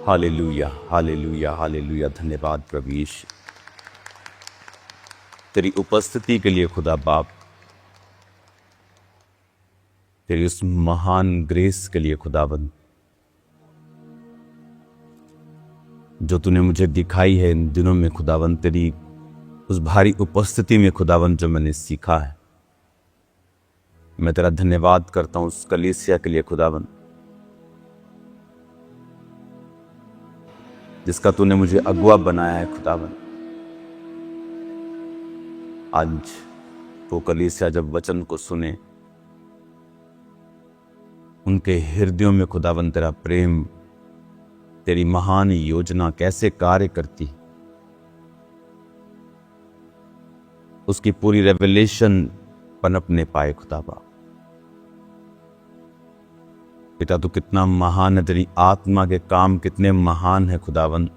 Hallelujah, hallelujah, hallelujah. धन्यवाद प्रभु यीशु, तेरी उपस्थिति के लिए खुदा बाप, तेरी उस महान ग्रेस के लिए खुदाबंद जो तूने मुझे दिखाई है इन दिनों में खुदाबंद, तेरी उस भारी उपस्थिति में खुदाबंद जो मैंने सीखा है। मैं तेरा धन्यवाद करता हूं उस कलीसिया के लिए खुदाबंद, जिसका तूने मुझे अगुआ बनाया है खुदाबंद। आज वो कलीसिया जब वचन को सुने, उनके हृदयों में खुदाबंद तेरा प्रेम, तेरी महान योजना कैसे कार्य करती, उसकी पूरी रेवलेशन पनपने पाए खुदा बाप। पिता तू कितना महान है, तेरी आत्मा के काम कितने महान है खुदावंद,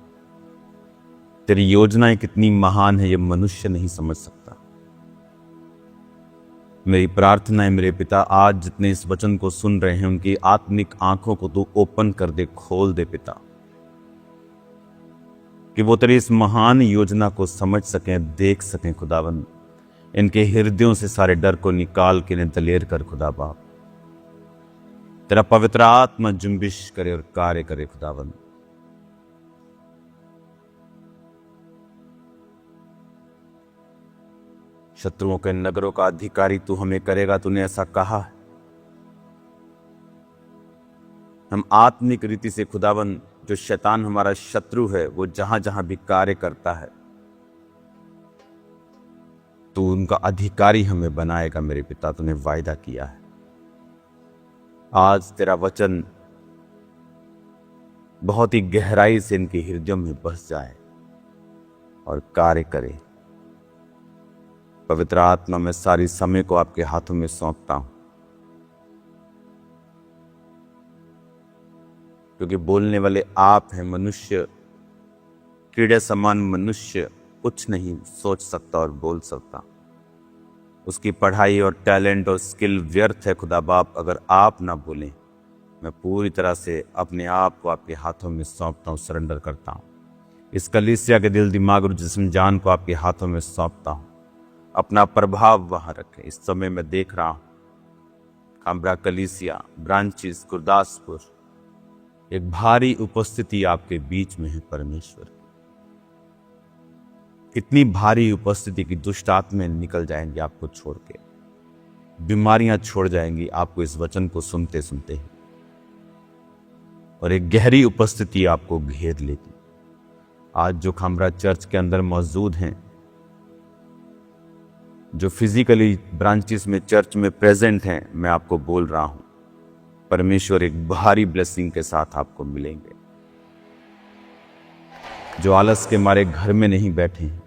तेरी योजनाएं कितनी महान है, ये मनुष्य नहीं समझ सकता। मेरी प्रार्थना है मेरे पिता, आज जितने इस वचन को सुन रहे हैं उनकी आत्मिक आंखों को तू ओपन कर दे, खोल दे पिता, कि वो तेरी इस महान योजना को समझ सकें, देख सकें खुदावंद। इनके हृदयों से सारे डर को निकाल के इन्हें दलेर कर खुदा बाप, तेरा पवित्र आत्मा जुम्बिश करे और कार्य करे खुदावंद। शत्रुओं के नगरों का अधिकारी तू हमें करेगा, तूने ऐसा कहा है। हम आत्मिक रीति से खुदावंद, जो शैतान हमारा शत्रु है, वो जहां जहां भी कार्य करता है, तू उनका अधिकारी हमें बनाएगा मेरे पिता, तूने वायदा किया है। आज तेरा वचन बहुत ही गहराई से इनके हृदयों में बस जाए और कार्य करे। पवित्र आत्मा, मैं सारी समय को आपके हाथों में सौंपता हूं, क्योंकि बोलने वाले आप हैं। मनुष्य, कीड़े समान मनुष्य कुछ नहीं सोच सकता और बोल सकता। उसकी पढ़ाई और टैलेंट और स्किल व्यर्थ है खुदा बाप, अगर आप ना बोलें। मैं पूरी तरह से अपने आप को आपके हाथों में सौंपता हूँ, सरेंडर करता हूँ। इस कलीसिया के दिल, दिमाग और जिस्म जान को आपके हाथों में सौंपता हूँ। अपना प्रभाव वहां रखें। इस समय मैं देख रहा हूँ खामरा कलीसिया ब्रांचेस गुरदासपुर, एक भारी उपस्थिति आपके बीच में है परमेश्वर। इतनी भारी उपस्थिति की दुष्ट आत्माएं निकल जाएंगी आपको छोड़ के, बीमारियां छोड़ जाएंगी आपको इस वचन को सुनते सुनते ही, और एक गहरी उपस्थिति आपको घेर लेगी। आज जो खामरा चर्च के अंदर मौजूद हैं, जो फिजिकली ब्रांचेस में चर्च में प्रेजेंट हैं, मैं आपको बोल रहा हूं, परमेश्वर एक भारी ब्लेसिंग के साथ आपको मिलेंगे। जो आलस के मारे घर में नहीं बैठे हैं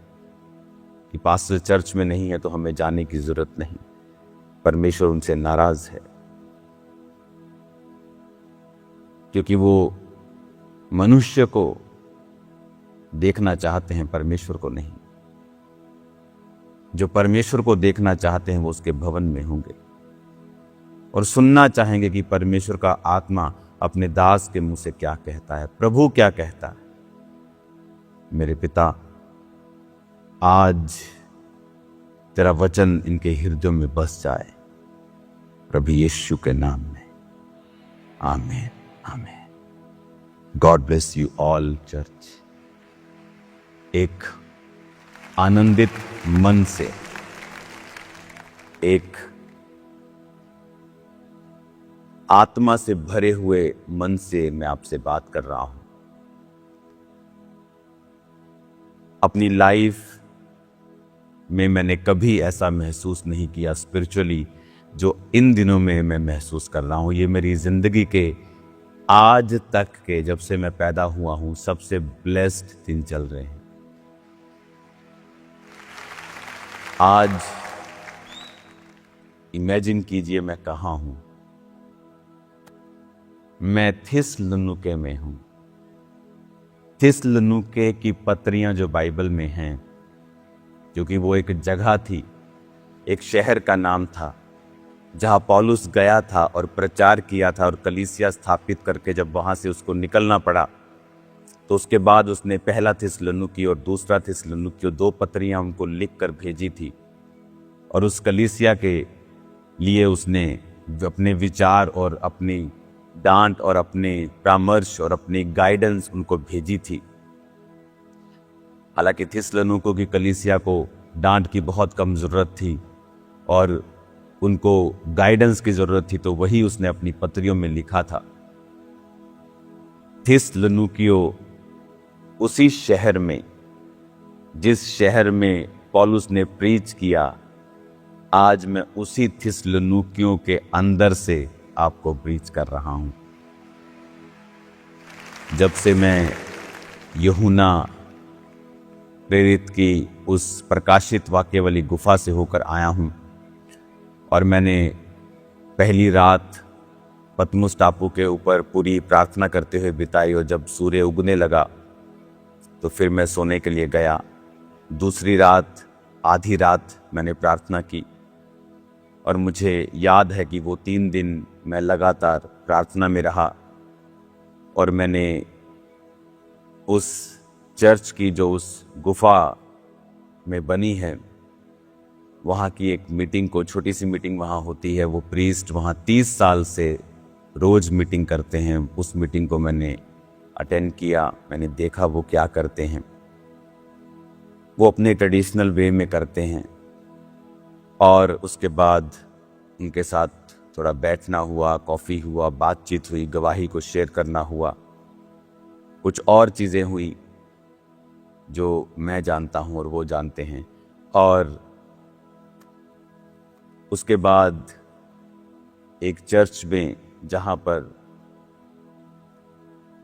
कि पास्टर चर्च में नहीं है तो हमें जाने की जरूरत नहीं, परमेश्वर उनसे नाराज है, क्योंकि वो मनुष्य को देखना चाहते हैं, परमेश्वर को नहीं। जो परमेश्वर को देखना चाहते हैं वो उसके भवन में होंगे और सुनना चाहेंगे कि परमेश्वर का आत्मा अपने दास के मुंह से क्या कहता है, प्रभु क्या कहता है। मेरे पिता, आज तेरा वचन इनके हृदयों में बस जाए, प्रभु यीशु के नाम में, आमीन, आमीन। God bless you all church. एक आनंदित मन से, एक आत्मा से भरे हुए मन से मैं आपसे बात कर रहा हूं। अपनी लाइफ में मैंने कभी ऐसा महसूस नहीं किया स्पिरिचुअली जो इन दिनों में मैं महसूस कर रहा हूं। ये मेरी जिंदगी के आज तक के, जब से मैं पैदा हुआ हूं, सबसे ब्लेस्ड दिन चल रहे हैं। आज इमेजिन कीजिए मैं कहां हूं। मैं थिस्सलुनीके में हूं। थिस्सलुनीके की पत्रियां जो बाइबल में हैं, क्योंकि वो एक जगह थी, एक शहर का नाम था, जहां पौलुस गया था और प्रचार किया था और कलीसिया स्थापित करके जब वहां से उसको निकलना पड़ा तो उसके बाद उसने पहला थिस्सलुनीकी और दूसरा थिस्सलुनीकी 2 पत्रियां उनको लिख कर भेजी थी, और उस कलीसिया के लिए उसने अपने विचार और अपनी डांट और अपने परामर्श और अपनी गाइडेंस उनको भेजी थी। हालांकि थिस्सलुनीकी की कलीसिया को डांट की बहुत कम ज़रूरत थी और उनको गाइडेंस की ज़रूरत थी, तो वही उसने अपनी पत्रियों में लिखा था। थिस्सलुनीकी उसी शहर में, जिस शहर में पौलुस ने प्रीच किया, आज मैं उसी थिस्सलुनीकियों के अंदर से आपको प्रीच कर रहा हूं। जब से मैं यूहन्ना प्रेरित की उस प्रकाशित वाक्य वाली गुफा से होकर आया हूं, और मैंने पहली रात पतमुस टापू के ऊपर पूरी प्रार्थना करते हुए बिताई, और जब सूर्य उगने लगा तो फिर मैं सोने के लिए गया। दूसरी रात आधी रात मैंने प्रार्थना की, और मुझे याद है कि वो 3 दिन मैं लगातार प्रार्थना में रहा, और मैंने उस चर्च की जो उस गुफा में बनी है वहाँ की एक मीटिंग को, छोटी सी मीटिंग वहाँ होती है, वो प्रीस्ट वहाँ 30 साल से रोज़ मीटिंग करते हैं, उस मीटिंग को मैंने अटेंड किया। मैंने देखा वो क्या करते हैं। वो अपने ट्रेडिशनल वे में करते हैं, और उसके बाद उनके साथ थोड़ा बैठना हुआ, कॉफ़ी हुआ, बातचीत हुई, गवाही को शेयर करना हुआ, कुछ और चीज़ें हुई जो मैं जानता हूँ और वो जानते हैं। और उसके बाद एक चर्च में जहाँ पर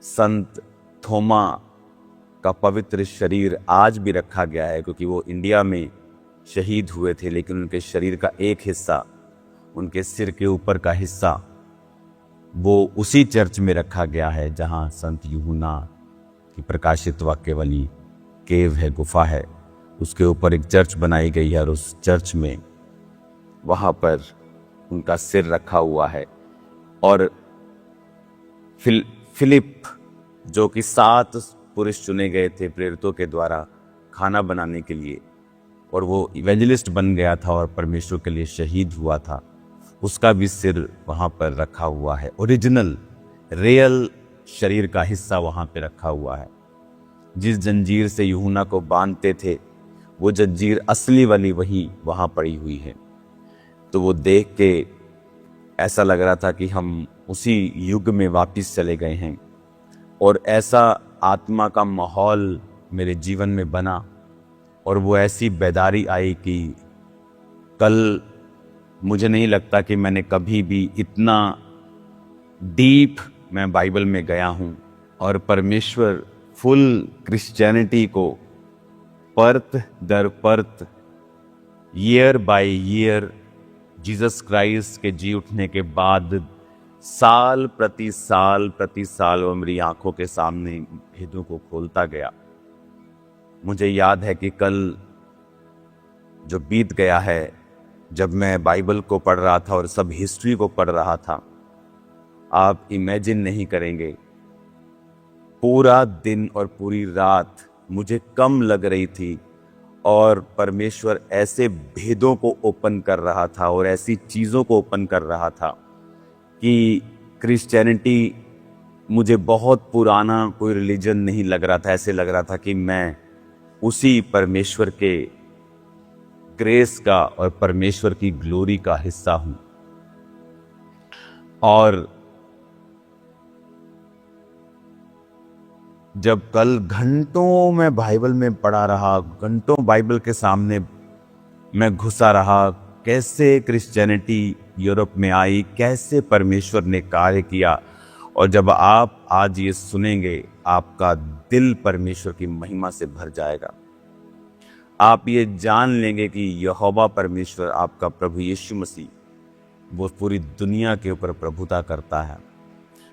संत थोमा का पवित्र शरीर आज भी रखा गया है, क्योंकि वो इंडिया में शहीद हुए थे, लेकिन उनके शरीर का एक हिस्सा, उनके सिर के ऊपर का हिस्सा, वो उसी चर्च में रखा गया है जहाँ संत यूहन्ना की प्रकाशित वाक्य वाली केव है, गुफा है। उसके ऊपर एक चर्च बनाई गई है, और उस चर्च में वहाँ पर उनका सिर रखा हुआ है। और फिलिप, जो कि 7 पुरुष चुने गए थे प्रेरितों के द्वारा खाना बनाने के लिए, और वो इवेंजलिस्ट बन गया था और परमेश्वर के लिए शहीद हुआ था, उसका भी सिर वहाँ पर रखा हुआ है। ओरिजिनल रियल शरीर का हिस्सा वहाँ पे रखा हुआ है। जिस जंजीर से यूहन्ना को बांधते थे, वो जंजीर असली वाली वही वहाँ पड़ी हुई है। तो वो देख के ऐसा लग रहा था कि हम उसी युग में वापस चले गए हैं, और ऐसा आत्मा का माहौल मेरे जीवन में बना, और वो ऐसी बेदारी आई कि कल मुझे नहीं लगता कि मैंने कभी भी इतना डीप मैं बाइबल में गया हूँ, और परमेश्वर फुल क्रिश्चियनिटी को परत दर परत, year by year, Jesus Christ के जी उठने के बाद साल प्रति साल वो मेरी आंखों के सामने भेदों को खोलता गया। मुझे याद है कि कल जो बीत गया है, जब मैं बाइबल को पढ़ रहा था और सब हिस्ट्री को पढ़ रहा था, आप इमेजिन नहीं करेंगे, पूरा दिन और पूरी रात मुझे कम लग रही थी, और परमेश्वर ऐसे भेदों को ओपन कर रहा था और ऐसी चीज़ों को ओपन कर रहा था कि क्रिश्चियनिटी मुझे बहुत पुराना कोई रिलीजन नहीं लग रहा था। ऐसे लग रहा था कि मैं उसी परमेश्वर के ग्रेस का और परमेश्वर की ग्लोरी का हिस्सा हूँ। और जब कल घंटों मैं बाइबल में पढ़ा रहा, घंटों बाइबल के सामने मैं घुसा रहा, कैसे क्रिश्चियनिटी यूरोप में आई, कैसे परमेश्वर ने कार्य किया। और जब आप आज ये सुनेंगे, आपका दिल परमेश्वर की महिमा से भर जाएगा। आप ये जान लेंगे कि यहोवा परमेश्वर, आपका प्रभु यीशु मसीह, वो पूरी दुनिया के ऊपर प्रभुता करता है।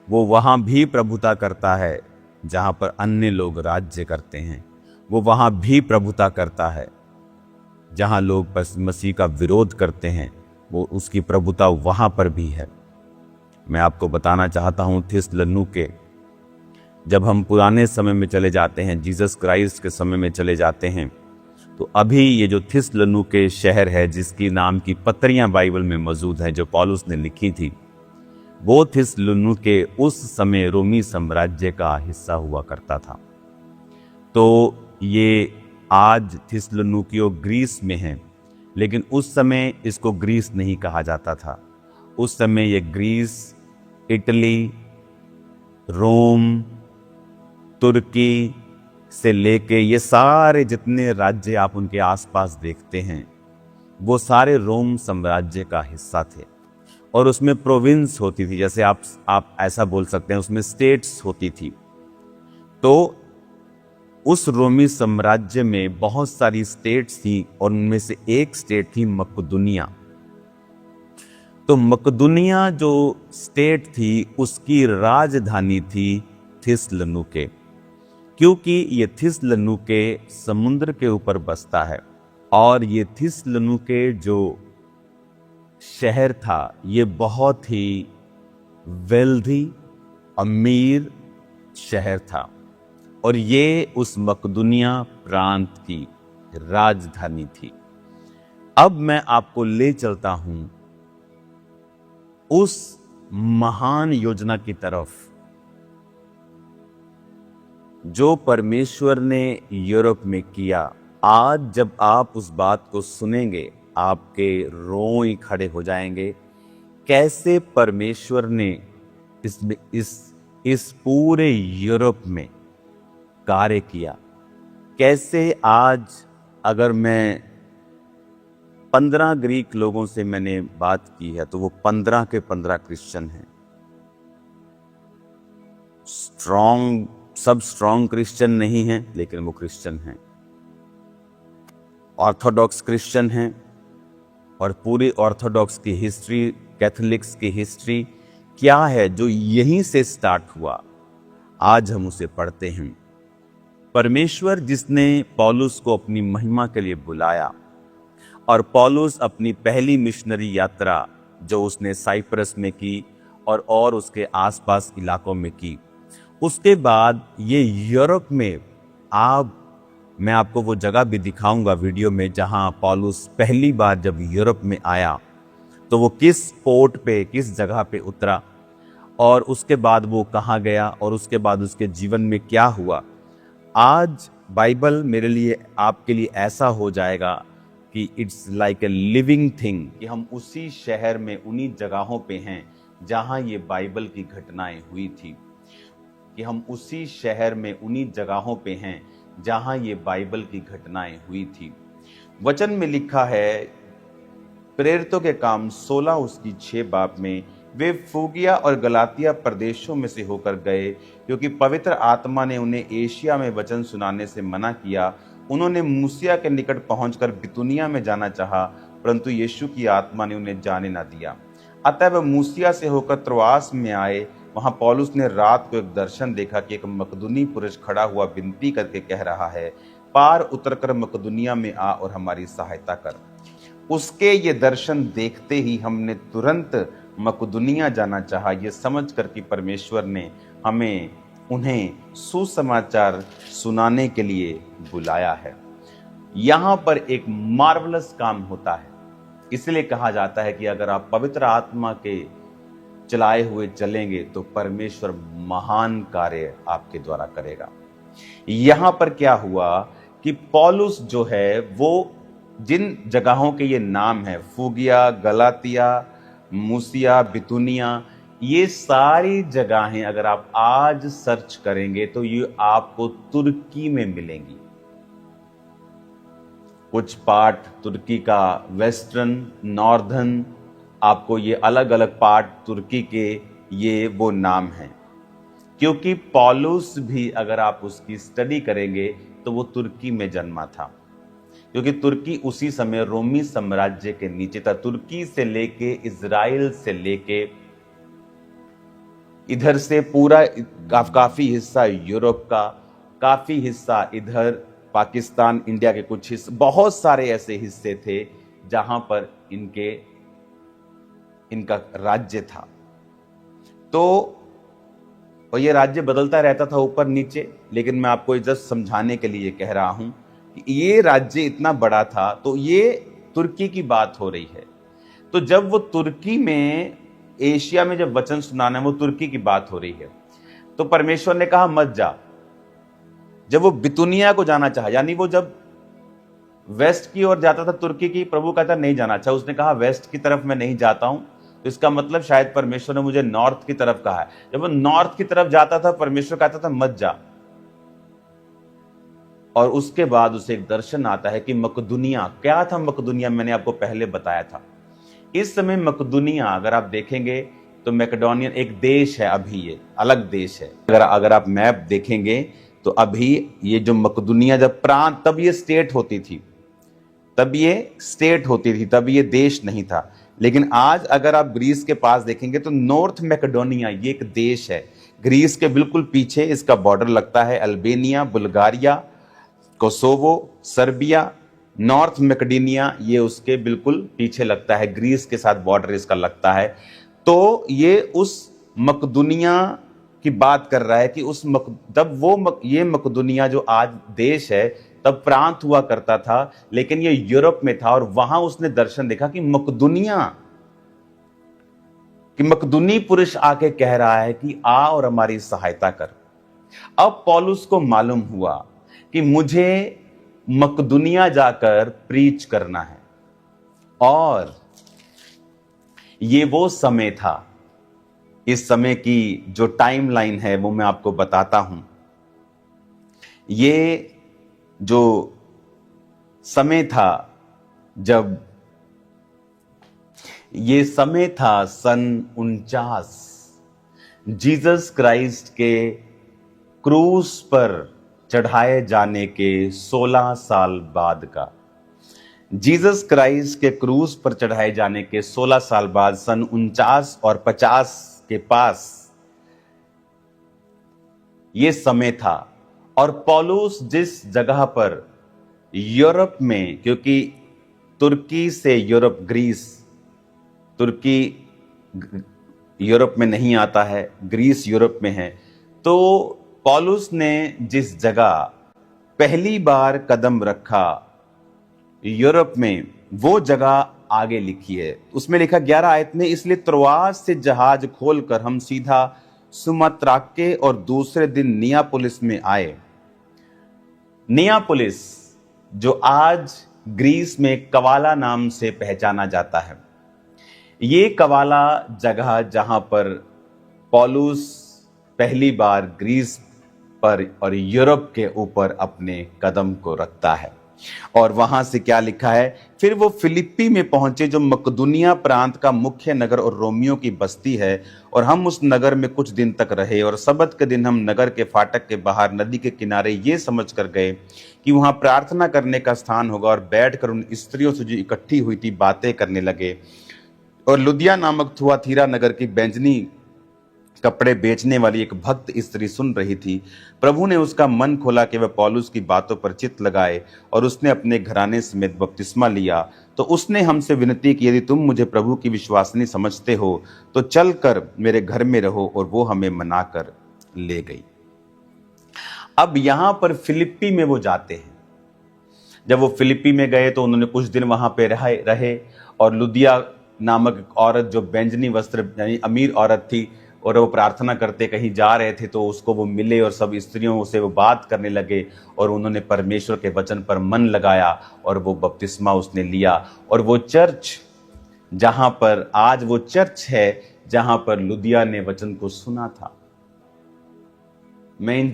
वो वहाँ भी प्रभुता करता है जहाँ पर अन्य लोग राज्य करते हैं। वो वहाँ भी प्रभुता करता है जहाँ लोग बस मसीह का विरोध करते हैं, वो उसकी प्रभुता वहाँ पर भी है। मैं आपको बताना चाहता हूँ थिस्सलुनीके जब हम पुराने समय में चले जाते हैं, जीसस क्राइस्ट के समय में चले जाते हैं, तो अभी ये जो थिस्सलुनीके शहर है, जिसकी नाम की पत्रियां बाइबल में मौजूद हैं जो पौलुस ने लिखी थी, वो थिस्सलुनीके उस समय रोमी साम्राज्य का हिस्सा हुआ करता था। तो ये आज थिस्सलुनीके ग्रीस में है, लेकिन उस समय इसको ग्रीस नहीं कहा जाता था। उस समय ये ग्रीस, इटली, रोम, तुर्की से लेके ये सारे जितने राज्य आप उनके आसपास देखते हैं, वो सारे रोम साम्राज्य का हिस्सा थे। और उसमें प्रोविंस होती थी, जैसे आप ऐसा बोल सकते हैं, उसमें स्टेट्स होती थी। तो उस रोमी साम्राज्य में बहुत सारी स्टेट्स थी और उनमें से एक स्टेट थी मकदुनिया। तो मकदुनिया जो स्टेट थी, उसकी राजधानी थी थिस्सलुनीके, क्योंकि ये थिस्सलुनीके समुद्र के ऊपर बसता है। और ये थिस्सलुनीके जो शहर था, ये बहुत ही वेल्दी, अमीर शहर था, और ये उस मकदुनिया प्रांत की राजधानी थी। अब मैं आपको ले चलता हूं उस महान योजना की तरफ जो परमेश्वर ने यूरोप में किया। आज जब आप उस बात को सुनेंगे, आपके रोंग खड़े हो जाएंगे। कैसे परमेश्वर ने इस पूरे यूरोप में कार्य किया। कैसे आज अगर मैं 15 ग्रीक लोगों से मैंने बात की है, तो वो 15 के 15 क्रिश्चियन हैं। सब स्ट्रॉन्ग क्रिश्चियन नहीं हैं, लेकिन वो क्रिश्चियन हैं, ऑर्थोडॉक्स क्रिश्चियन हैं। और पूरी ऑर्थोडॉक्स की हिस्ट्री, कैथोलिक्स की हिस्ट्री क्या है, जो यहीं से स्टार्ट हुआ, आज हम उसे पढ़ते हैं। परमेश्वर जिसने पौलुस को अपनी महिमा के लिए बुलाया, और पौलुस अपनी पहली मिशनरी यात्रा जो उसने साइप्रस में की और उसके आसपास इलाकों में की, उसके बाद ये यूरोप में मैं आपको वो जगह भी दिखाऊंगा वीडियो में, जहां पौलुस पहली बार जब यूरोप में आया तो वो किस पोर्ट पे, किस जगह पे उतरा, और उसके बाद वो कहाँ गया, और उसके बाद उसके जीवन में क्या हुआ। आज बाइबल मेरे लिए, आपके लिए ऐसा हो जाएगा कि it's like a living thing, कि हम उसी शहर में, उन्हीं जगहों पे हैं जहां ये बाइबल की घटनाएं हुई थी, कि हम उसी शहर में, उन्हीं जगहों पे हैं जहां ये बाइबल की घटनाएं हुई थी। वचन में लिखा है, प्रेरितों के काम 16 उसकी 6 बाब में, वे फ्रूगिया और गलातिया प्रदेशों में से होकर गए, क्योंकि पवित्र आत्मा ने उन्हें एशिया में वचन सुनाने से मना किया। उन्होंने मूसिया के निकट पहुंचकर बितुनिया में जाना चाहा, परंतु यीशु की आत्मा ने उन्हें जाने न दिया। अतः वह मूसिया से होकर त्रोआस में आए। वहां पौलुस ने रात को एक दर्शन देखा कि एक मकदूनी पुरुष खड़ा हुआ विनती करके कह रहा है, पार उतरकर मकदुनिया में आ और हमारी सहायता कर। उसके ये दर्शन देखते ही हमने तुरंत मकदुनिया जाना चाहा, ये समझकर कि परमेश्वर ने हमें उन्हें सुसमाचार सुनाने के लिए बुलाया है। यहां पर एक मार्वलस काम होता है, इसलिए कहा जाता है कि अगर आप पवित्र आत्मा के चलाए हुए चलेंगे तो परमेश्वर महान कार्य आपके द्वारा करेगा। यहां पर क्या हुआ कि पौलुस जो है, वो जिन जगहों के ये नाम है, फ्रूगिया, गलातिया, मूसिया, बितुनिया, ये सारी जगहें अगर आप आज सर्च करेंगे तो ये आपको तुर्की में मिलेंगी। कुछ पार्ट तुर्की का वेस्टर्न, नॉर्दर्न, आपको ये अलग अलग पार्ट तुर्की के ये वो नाम हैं। क्योंकि पौलुस भी अगर आप उसकी स्टडी करेंगे तो वो तुर्की में जन्मा था, क्योंकि तुर्की उसी समय रोमी साम्राज्य के नीचे था। तुर्की से लेके, इजराइल से लेके, इधर से पूरा काफी हिस्सा यूरोप का, काफी हिस्सा इधर पाकिस्तान, इंडिया के कुछ हिस्से, बहुत सारे ऐसे हिस्से थे जहां पर इनका राज्य था। तो और ये राज्य बदलता रहता था ऊपर नीचे, लेकिन मैं आपको जस्ट समझाने के लिए कह रहा हूं कि ये राज्य इतना बड़ा था। तो ये तुर्की की बात हो रही है। तो जब वो तुर्की में, एशिया में जब वचन सुनाना है, वो तुर्की की बात हो रही है, तो परमेश्वर ने कहा मत जा। जब वो बितुनिया को जाना चाहा, यानी वो जब वेस्ट की ओर जाता था तुर्की की, प्रभु कहता नहीं जाना चाहा, उसने कहा वेस्ट की तरफ मैं नहीं जाता हूं, तो इसका मतलब शायद परमेश्वर ने मुझे नॉर्थ की तरफ कहा है। जब वो नॉर्थ की तरफ जाता था, परमेश्वर कहता था मत जा। और उसके बाद उसे एक दर्शन आता है कि मकदुनिया, क्या था मकदुनिया, मैंने आपको पहले बताया था। इस समय मकदुनिया अगर आप देखेंगे तो मैकेडोनियन एक देश है, अभी ये अलग देश है। अगर आप मैप देखेंगे तो अभी ये जो मकदुनिया, जब प्रांत, तब ये स्टेट होती थी, तब ये देश नहीं था। लेकिन आज अगर आप ग्रीस के पास देखेंगे तो नॉर्थ मैकेडोनिया ये एक देश है। ग्रीस के बिल्कुल पीछे इसका बॉर्डर लगता है Albania, Bulgaria, Kosovo, Serbia. North Macedonia ये उसके बिल्कुल पीछे लगता है, ग्रीस के साथ बॉर्डर इसका लगता है। तो ये उस मकदुनिया की बात कर रहा है कि ये मकदुनिया जो आज देश है, तब प्रांत हुआ करता था, लेकिन ये यूरोप में था। और वहां उसने दर्शन देखा कि मकदुनी पुरुष आके कह रहा है कि आ और हमारी सहायता कर। अब पौलुस को मालूम हुआ कि मुझे मकदुनिया जाकर प्रीच करना है। और ये वो समय था, इस समय की जो टाइमलाइन है वो मैं आपको बताता हूं। ये जो समय था, जब ये समय था सन 49, जीसस क्राइस्ट के क्रूस पर चढ़ाए जाने के 16 साल बाद का। जीसस क्राइस्ट के क्रूस पर चढ़ाए जाने के 16 साल बाद, सन 49 और 50 के पास ये समय था। और पौलुस जिस जगह पर यूरोप में, क्योंकि तुर्की से यूरोप, ग्रीस, तुर्की यूरोप में नहीं आता है, ग्रीस यूरोप में है, तो पौलुस ने जिस जगह पहली बार कदम रखा यूरोप में, वो जगह आगे लिखी है। उसमें लिखा 11 आयत में, इसलिए त्रोआस से जहाज खोलकर हम सीधा सुमात्राके और दूसरे दिन नियापोलिस में आए। नियापोलिस जो आज ग्रीस में कवाला नाम से पहचाना जाता है, ये कवाला जगह जहां पर पौलुस पहली बार ग्रीस पर और यूरोप के ऊपर अपने कदम को रखता है। और वहां से क्या लिखा है, फिर वो फिलिप्पी में पहुंचे जो मकदुनिया प्रांत का मुख्य नगर और रोमियो की बस्ती है, और हम उस नगर में कुछ दिन तक रहे। और सब्त के दिन हम नगर के फाटक के बाहर नदी के किनारे ये समझ कर गए कि वहां प्रार्थना करने का स्थान होगा, और बैठकर उन स्त्रियों से जो इकट्ठी हुई थी बातें करने लगे। और लुदिया नामक थुआतीरा नगर की बैंजनी कपड़े बेचने वाली एक भक्त स्त्री सुन रही थी। प्रभु ने उसका मन खोला कि वह पौलुस की बातों पर चित्त लगाए, और उसने अपने घराने समेत बपतिस्मा लिया। तो उसने हमसे विनती की, यदि तुम मुझे प्रभु की विश्वासनी समझते हो तो चल कर मेरे घर में रहो, और वो हमें मनाकर ले गई। अब यहां पर फिलिप्पी में वो जाते हैं। जब वो फिलिप्पी में गए तो उन्होंने कुछ दिन वहां पे रहे, और लुदिया नामक औरत जो बैंजनी वस्त्र यानी अमीर औरत थी, और वो प्रार्थना करते कहीं जा रहे थे, तो उसको वो मिले और सब स्त्रियों से वो बात करने लगे, और उन्होंने परमेश्वर के वचन पर मन लगाया, और वो बपतिस्मा उसने लिया। और वो चर्च जहां पर आज वो चर्च है जहां पर लुदिया ने वचन को सुना था। मैं इन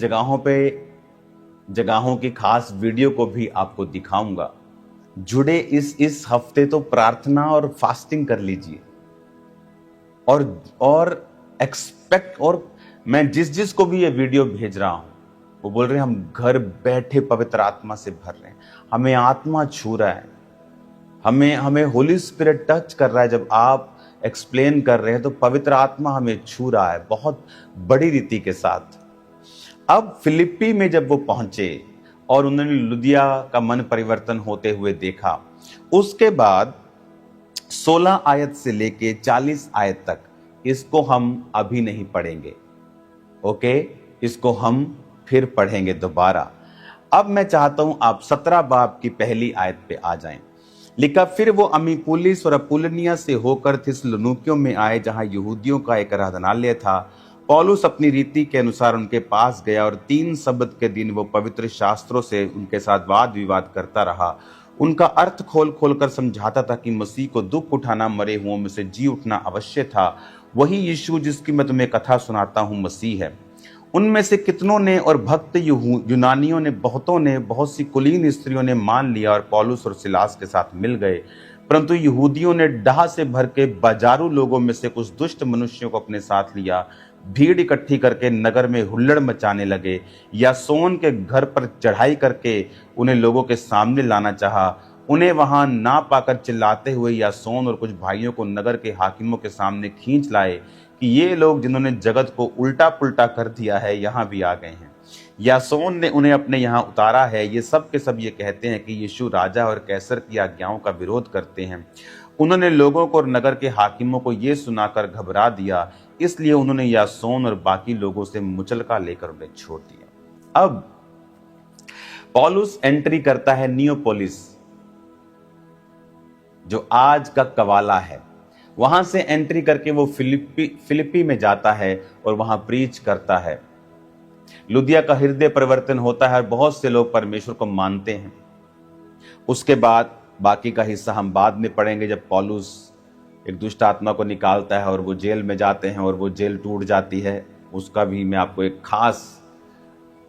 जगहों की खास वीडियो को भी आपको दिखाऊंगा। जुड़े इस हफ्ते तो प्रार्थना और फास्टिंग कर लीजिए, और एक्सपेक्ट। और मैं जिस को भी ये वीडियो भेज रहा हूं, वो बोल रहे हैं हम घर बैठे पवित्र आत्मा से भर रहे हैं, हमें आत्मा छू रहा है, हमें होली स्पिरिट टच कर रहा है। जब आप एक्सप्लेन कर रहे हैं तो पवित्र आत्मा हमें छू रहा है बहुत बड़ी रीति के साथ। अब फिलिप्पी में जब वो पहुंचे और उन्होंने लुदिया का मन परिवर्तन होते हुए देखा, उसके बाद 16 आयत से लेके 40 आयत तक, इसको हम अभी नहीं पढ़ेंगे, ओके, इसको हम फिर पढ़ेंगे दोबारा। अब मैं चाहता हूं आप 17 बाब की पहली आयत पे आ जाएं। लिखा, फिर वो अमीपुलिस और अपुलनिया से होकर थिस्सलुनीकियों में आए, जहां यहूदियों का एक आराधनालय था। पौलुस अपनी रीति के अनुसार उनके पास गया और 3 सब्त के दिन वो पवित्र शास्त्रों से उनके साथ वाद विवाद करता रहा। उनका अर्थ खोल खोल कर समझाता था कि मसीह को दुख उठाना, मरे हुओं में से जी उठना अवश्य था। वही यीशु जिसकी मैं तुम्हें कथा सुनाता हूँ मसीह है। उनमें से कितनों ने और भक्त यूनानियों ने, बहुतों ने, बहुत सी कुलीन स्त्रियों ने मान लिया और पौलुस और सिलास के साथ मिल गए। परंतु यहूदियों ने डाह से भर के बाजारू लोगों में से कुछ दुष्ट मनुष्यों को अपने साथ लिया। भीड़ इकट्ठी करके नगर में हुल्लड़ मचाने लगे। यासोन के घर पर चढ़ाई करके उन्हें लोगों के सामने लाना चाहा। उन्हें वहां ना पाकर चिल्लाते हुए यासोन और कुछ भाइयों को नगर के हाकिमों के सामने खींच लाए कि ये लोग जिन्होंने जगत को उल्टा पुल्टा कर दिया है, यहाँ भी आ गए हैं। यासोन ने उन्हें अपने यहाँ उतारा है। ये सब के सब ये कहते हैं कि यीशु राजा और कैसर की आज्ञाओं का विरोध करते हैं। उन्होंने लोगों को और नगर के हाकिमों को ये सुनाकर घबरा दिया, इसलिए उन्होंने यासोन और बाकी लोगों से मुचलका लेकर उन्हें छोड़ दिया। अब पौलुस एंट्री करता है नियोपोलिस, जो आज का कवाला है। वहां से एंट्री करके वो फिलिप्पी में जाता है और वहां प्रीच करता है। लुदिया का हृदय परिवर्तन होता है और बहुत से लोग परमेश्वर को मानते हैं। उसके बाद बाकी का हिस्सा हम बाद में पढ़ेंगे, जब पौलुस एक दुष्ट आत्मा को निकालता है और वो जेल में जाते हैं और वो जेल टूट जाती है। उसका भी मैं आपको एक खास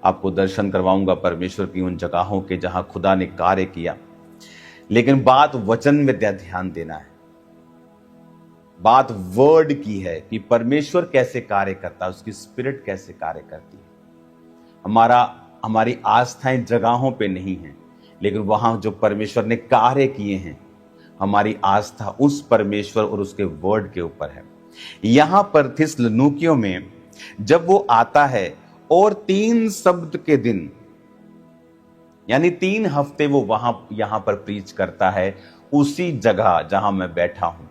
आपको दर्शन करवाऊंगा परमेश्वर की उन जगहों के जहां खुदा ने कार्य किया। लेकिन बात वचन में ध्यान देना है। बात वर्ड की है कि परमेश्वर कैसे कार्य करता है, उसकी स्पिरिट कैसे कार्य करती है। हमारी आस्थाएं जगहों पे नहीं है, लेकिन वहां जो परमेश्वर ने कार्य किए हैं, हमारी आस्था उस परमेश्वर और उसके वर्ड के ऊपर है। यहां पर थिस्सलुनीकियों में जब वो आता है और 3 सब्त के दिन यानी 3 हफ्ते वो यहां पर प्रीच करता है, उसी जगह जहां मैं बैठा हूं,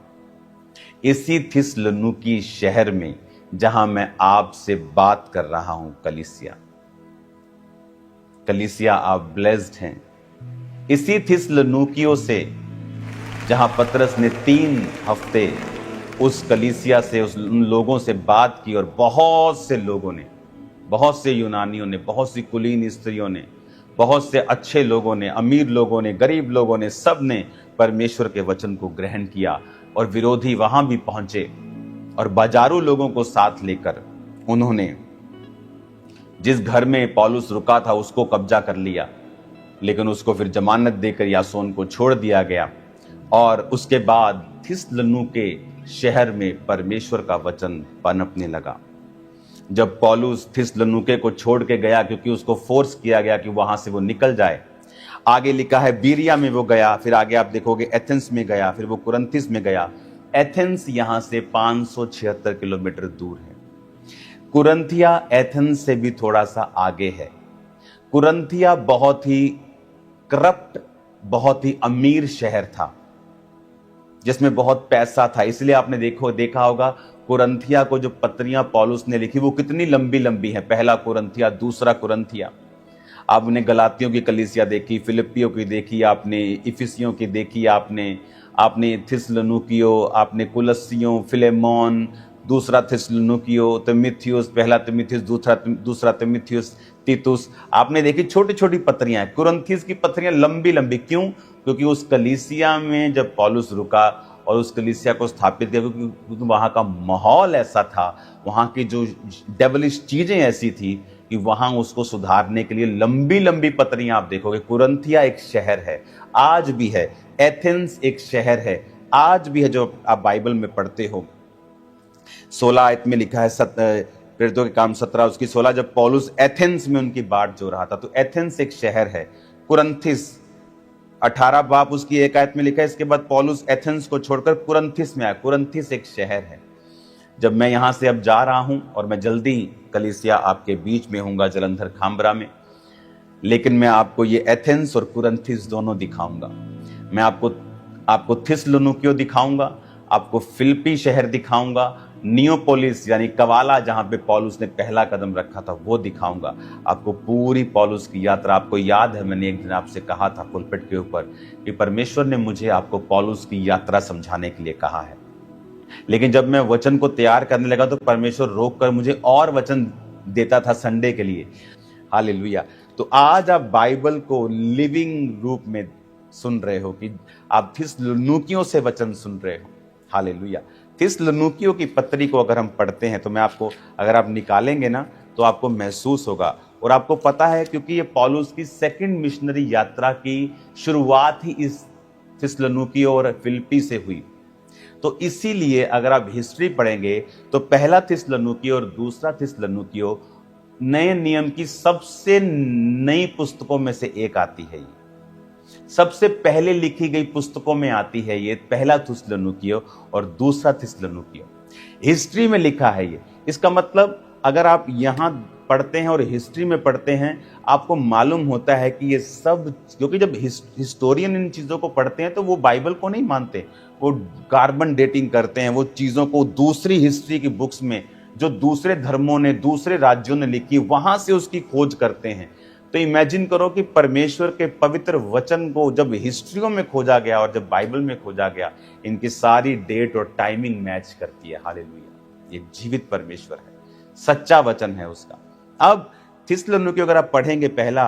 इसी थिस्सलुनीकी शहर में जहां मैं आपसे बात कर रहा हूं। कलीसिया आप ब्लेस्ड हैं। इसी थिस्सलुनीकियों से जहां पतरस ने 3 हफ्ते उस कलीसिया से, उन लोगों से बात की, और बहुत से लोगों ने, बहुत से यूनानियों ने, बहुत सी कुलीन स्त्रियों ने, बहुत से अच्छे लोगों ने, अमीर लोगों ने, गरीब लोगों ने, सब ने परमेश्वर के वचन को ग्रहण किया। और विरोधी वहां भी पहुंचे और बाजारू लोगों को साथ लेकर उन्होंने जिस घर में पौलुस रुका था उसको कब्जा कर लिया। लेकिन उसको फिर जमानत देकर यासोन को छोड़ दिया गया। और उसके बाद थिस्सलुनीके शहर में परमेश्वर का वचन पनपने लगा। जब पौलुस थिस्सलुनीके को छोड़ के गया, क्योंकि उसको फोर्स किया गया कि वहां से वो निकल जाए, आगे लिखा है बीरिया में वो गया, फिर आगे आप देखोगे एथेंस में गया, फिर वो कुरिन्थिस में गया। एथेंस यहां से 576 किलोमीटर दूर है। कुरिन्थिया एथेंस से भी थोड़ा सा आगे है। कुरिन्थिया बहुत ही करप्ट, बहुत ही अमीर शहर था, जिसमें बहुत पैसा था। इसलिए आपने देखा होगा कुरिन्थिया को जो पत्रियां पौलुस ने लिखी वो कितनी लंबी लंबी है। पहला कुरिन्थिया, दूसरा कुरिन्थिया। आपने गलातियों की कलीसिया देखी, फिलिप्पियों की देखी, आपने इफिसियों की देखी, आपने थिस्सलुनीकियों, आपने कुलस्सियों, फिलेमोन, दूसरा थिस्सलुनीकियों, तिमुथियुस, पहला तिमुथियुस, दूसरा तिमुथियुस, तीतुस। आपने देखी छोटी छोटी पत्रियां। कुरिन्थिस की पत्रियां लंबी लंबी क्यों? क्योंकि उस कलीसिया में जब पौलुस रुका और उस कलीसिया को स्थापित किया, क्योंकि वहां का माहौल ऐसा था, वहां की जो डेवलिश चीजें ऐसी थी कि वहां उसको सुधारने के लिए लंबी लंबी पत्रियां आप देखोगे। कुरिन्थिया एक शहर है, आज भी है। एथेंस एक शहर है, आज भी है, जो आप बाइबल में पढ़ते हो। 16 आयत में लिखा है, प्रेरितों के काम 17 उसकी 16, जब पौलुस एथेंस में उनकी बाट जो रहा था। तो एथेंस एक शहर है। कुरिन्थिस 18 बाब उसकी 1 आयत में लिखा है, इसके बाद पौलुस एथेंस को छोड़कर कुरिन्थिस में आया। कुरिन्थिस एक शहर है। जब मैं यहां से अब जा रहा हूं, और मैं जल्दी कलीसिया आपके बीच में हूंगा जलंधर खाम्बरा में, लेकिन मैं आपको ये एथेंस और कुरिन्थिस दोनों दिखाऊंगा। मैं आपको थिस्सलुनीकियों दिखाऊंगा, आपको फिलिप्पी शहर दिखाऊंगा, नियोपोलिस यानी कवाला जहां पे पौलुस ने पहला कदम रखा था वो दिखाऊंगा आपको। पूरी पौलुस की यात्रा, आपको याद है मैंने एक दिन आपसे कहा था पुलपिट के ऊपर कि परमेश्वर ने मुझे आपको पौलुस की यात्रा समझाने के लिए कहा है, लेकिन जब मैं वचन को तैयार करने लगा तो परमेश्वर रोक कर मुझे और वचन देता था संडे के लिए। हालेलुया। तो आज आप बाइबल को लिविंग रूप में सुन रहे हो कि आप थिस्सलुनीकियों से वचन सुन रहे हो। हालेलुया। थिस्सलुनीकियों की पत्री को अगर हम पढ़ते हैं तो मैं आपको, अगर आप निकालेंगे ना तो आपको महसूस होगा, और आपको पता है क्योंकि ये पौलुस की सेकंड मिशनरी यात्रा की शुरुआत ही इस थिस्सलुनीकियों और फिलिप्पी से हुई। तो इसीलिए अगर आप हिस्ट्री पढ़ेंगे तो पहला थिस्सलुनीकियों और दूसरा थिस्सलुनीकियों नए नियम की सबसे नई पुस्तकों में से एक आती है। ये सबसे पहले लिखी गई पुस्तकों में आती है। ये पहला थिस्सलुनीकियों और दूसरा थिस्सलुनीकियों हिस्ट्री में लिखा है। ये इसका मतलब अगर आप यहां पढ़ते हैं और हिस्ट्री में पढ़ते हैं आपको मालूम होता है कि ये सब, क्योंकि जब हिस्टोरियन इन चीजों को पढ़ते हैं तो वो बाइबल को नहीं मानते, वो कार्बन डेटिंग करते हैं, वो चीजों को दूसरी हिस्ट्री की बुक्स में जो दूसरे धर्मों ने, दूसरे राज्यों ने लिखी, वहां से उसकी खोज करते हैं। तो इमेजिन करो कि परमेश्वर के पवित्र वचन को जब हिस्ट्रियों में खोजा गया और जब बाइबल में खोजा गया, इनकी सारी डेट और टाइमिंग मैच करती है। हालेलुया। ये जीवित परमेश्वर है, सच्चा वचन है उसका। अब थिस्सलुनीकियों अगर आप पढ़ेंगे पहला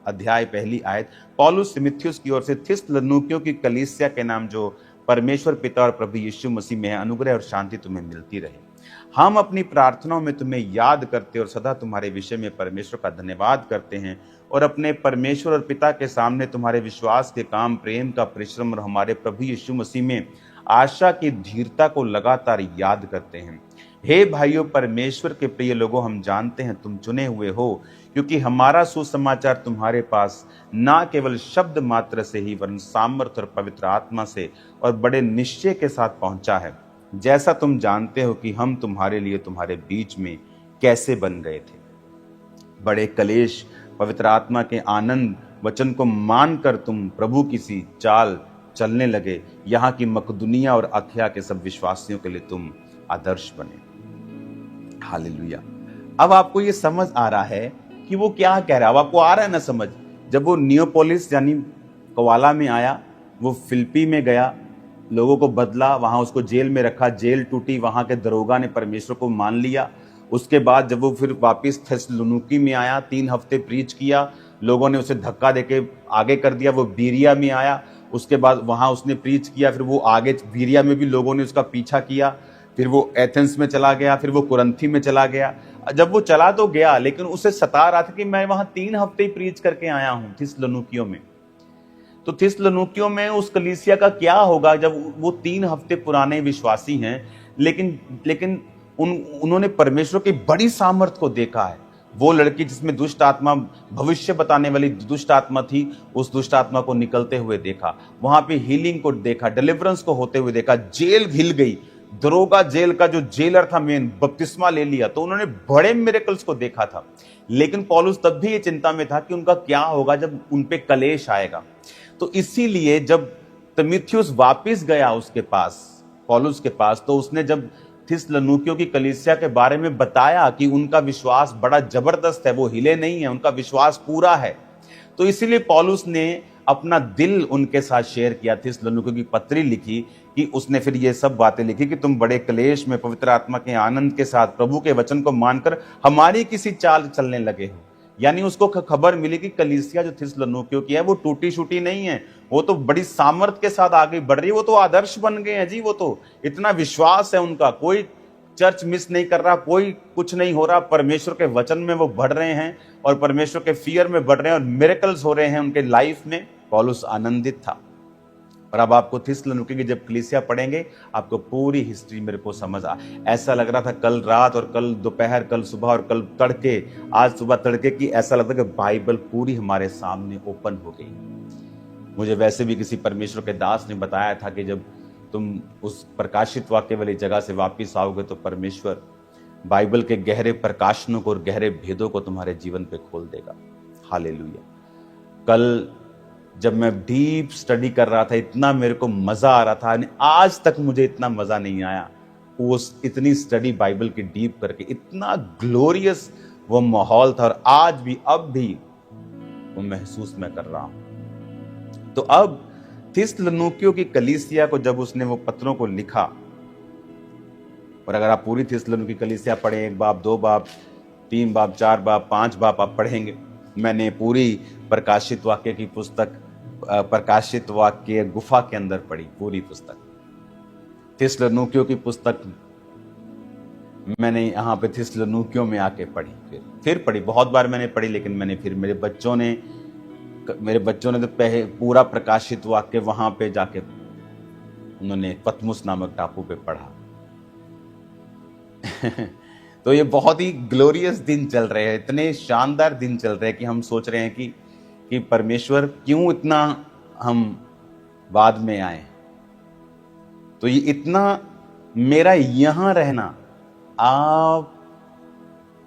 अध्याय पहली आयत, पौलुस तीमुथियुस की ओर से थिस्सलुनीकियों की कलीसिया के नाम जो परमेश्वर पिता और प्रभु यीशु मसीह में है, अनुग्रह और शांति तुम्हें मिलती रहे। हम अपनी प्रार्थनाओं में तुम्हें याद करते और सदा तुम्हारे विषय में परमेश्वर का धन्यवाद करते हैं और अपने परमेश्वर और पिता के सामने तुम्हारे विश्वास के काम, प्रेम का परिश्रम और हमारे प्रभु यीशु मसीह में आशा की धीरता को लगातार याद करते हैं। हे भाइयों, परमेश्वर के प्रिय लोगों, हम जानते हैं तुम चुने हुए हो, क्योंकि हमारा सुसमाचार तुम्हारे पास ना केवल शब्द मात्र से ही वरन सामर्थ और पवित्र आत्मा से और बड़े निश्चय के साथ पहुंचा है, जैसा तुम जानते हो कि हम तुम्हारे लिए तुम्हारे बीच में कैसे बन गए थे। बड़े कलेश, पवित्र आत्मा के आनंद वचन को मानकर तुम प्रभु की सी चाल चलने लगे। यहाँ की मकदुनिया और अखया के सब विश्वासियों के लिए तुम आदर्श बने। हालेलुया। अब आपको ये समझ आ रहा है कि वो क्या कह रहा है। अब आपको आ रहा है ना समझ। जब वो नियोपोलिस यानी कवाला में आया, वो फिलिप्पी में गया, लोगों को बदला, वहां उसको जेल में रखा, जेल टूटी, वहां के दरोगा ने परमेश्वर को मान लिया। उसके बाद जब वो फिर वापस थिस्सलुनीकी में आया, 3 हफ्ते प्रीच किया, लोगों ने उसे धक्का देके आगे कर दिया। वो बीरिया में आया, उसके बाद वहां उसने प्रीच किया, फिर वो आगे बीरिया में भी लोगों ने उसका पीछा किया, फिर वो एथेंस में चला गया, फिर वो कुरंथी में चला गया। जब वो चला तो गया, लेकिन उसे सता रहा था कि मैं वहां 3 हफ्ते ही प्रीच करके आया हूं थिस्सलुनीकियों में। तो थिस्सलुनीकियों में उस कलीसिया का क्या होगा जब वो 3 हफ्ते पुराने विश्वासी हैं, लेकिन उन्होंने परमेश्वर की बड़ी सामर्थ को देखा है। वो लड़की जिसमें दुष्ट आत्मा, भविष्य बताने वाली दुष्ट आत्मा थी, उस दुष्ट आत्मा को निकलते हुए देखा, वहां पे हीलिंग को देखा, डिलीवरेंस को होते हुए देखा, जेल हिल गई, दरोगा जेल का जो जेलर था मेन, बपतिस्मा ले लिया। तो उन्होंने बड़े मिरेकल्स को देखा था। लेकिन पौलुस तब भी ये चिंता में था कि उनका क्या होगा जब उनपे कलेश आएगा। तो इसीलिए जब तीमुथियुस वापस गया उसके पास, पौलुस के पास, तो उसने जब थिस्सलुनीकियों की कलीसिया के बारे में बताया कि उनका विश्वास बड़ा जबरदस्त है, वो हिले नहीं है, उनका विश्वास पूरा है, तो इसीलिए पौलुस ने अपना दिल उनके साथ शेयर किया। थिस्सलुनीकियों की पत्री लिखी कि उसने फिर ये सब बातें लिखी कि तुम बड़े क्लेश में पवित्र आत्मा के आनंद के साथ प्रभु के वचन को मानकर हमारी किसी चाल चलने लगे हो। यानी उसको खबर मिली कि कलीसिया जो थिस्सलुनीकियों की है वो टूटी शूटी नहीं है, वो तो बड़ी सामर्थ के साथ आगे बढ़ रही है, वो तो आदर्श बन गए हैं जी। वो तो इतना विश्वास है उनका, कोई चर्च मिस नहीं कर रहा, कोई कुछ नहीं हो रहा, परमेश्वर के वचन में वो बढ़ रहे हैं और परमेश्वर के फियर में बढ़ रहे हैं और मिरेकल्स हो रहे हैं उनके लाइफ में। पौलुस आनंदित था। और अब आपको थिस्सलुनीकी की जब कलीसिया पढ़ेंगे आपको पूरी हिस्ट्री मेरे को समझ ऐसा लग रहा था कल रात और कल दोपहर, कल सुबह और कल तड़के, आज सुबह तड़के की, ऐसा लगता कि बाइबल पूरी हमारे सामने ओपन हो गई। मुझे वैसे भी किसी परमेश्वर के दास ने बताया था कि जब तुम उस प्रकाशित वाक्य वाली जगह से वापिस आओगे तो परमेश्वर बाइबल के गहरे प्रकाशनों को और गहरे भेदों को तुम्हारे जीवन पे खोल देगा। हालेलुया। कल जब मैं डीप स्टडी कर रहा था, इतना मेरे को मजा आ रहा था, आज तक मुझे इतना मजा नहीं आया। वो इतनी स्टडी बाइबल की डीप करके, इतना ग्लोरियस वो माहौल था, और आज भी अब भी वो महसूस मैं कर रहा हूं। तो अब थिस्सलुनीकियों की कलीसिया को जब उसने वो पत्रों को लिखा, और अगर आप पूरी थिस्सलुनीकी कलीसिया पढ़े, 1 बाब 2 बाब 3 बाब 4 बाब 5 बाब आप पढ़ेंगे। मैंने पूरी प्रकाशित वाक्य की पुस्तक, प्रकाशित वाक्य गुफा के अंदर पढ़ी पूरी पुस्तक। थिस्सलुनीकियों की पुस्तक मैंने यहाँ पे थिस्सलुनीकियों में आके पढ़ी, फिर पढ़ी, बहुत बार मैंने पढ़ी, लेकिन मैंने फिर मेरे बच्चों ने तो पहले पूरा प्रकाशित वाक्य वहां पे जाके उन्होंने पतमुस नामक टापू पे पढ़ा। तो ये बहुत ही ग्लोरियस दिन चल रहे हैं, इतने शानदार दिन चल रहे हैं कि हम सोच रहे हैं कि परमेश्वर क्यों इतना हम बाद में आए। तो ये इतना मेरा यहां रहना आप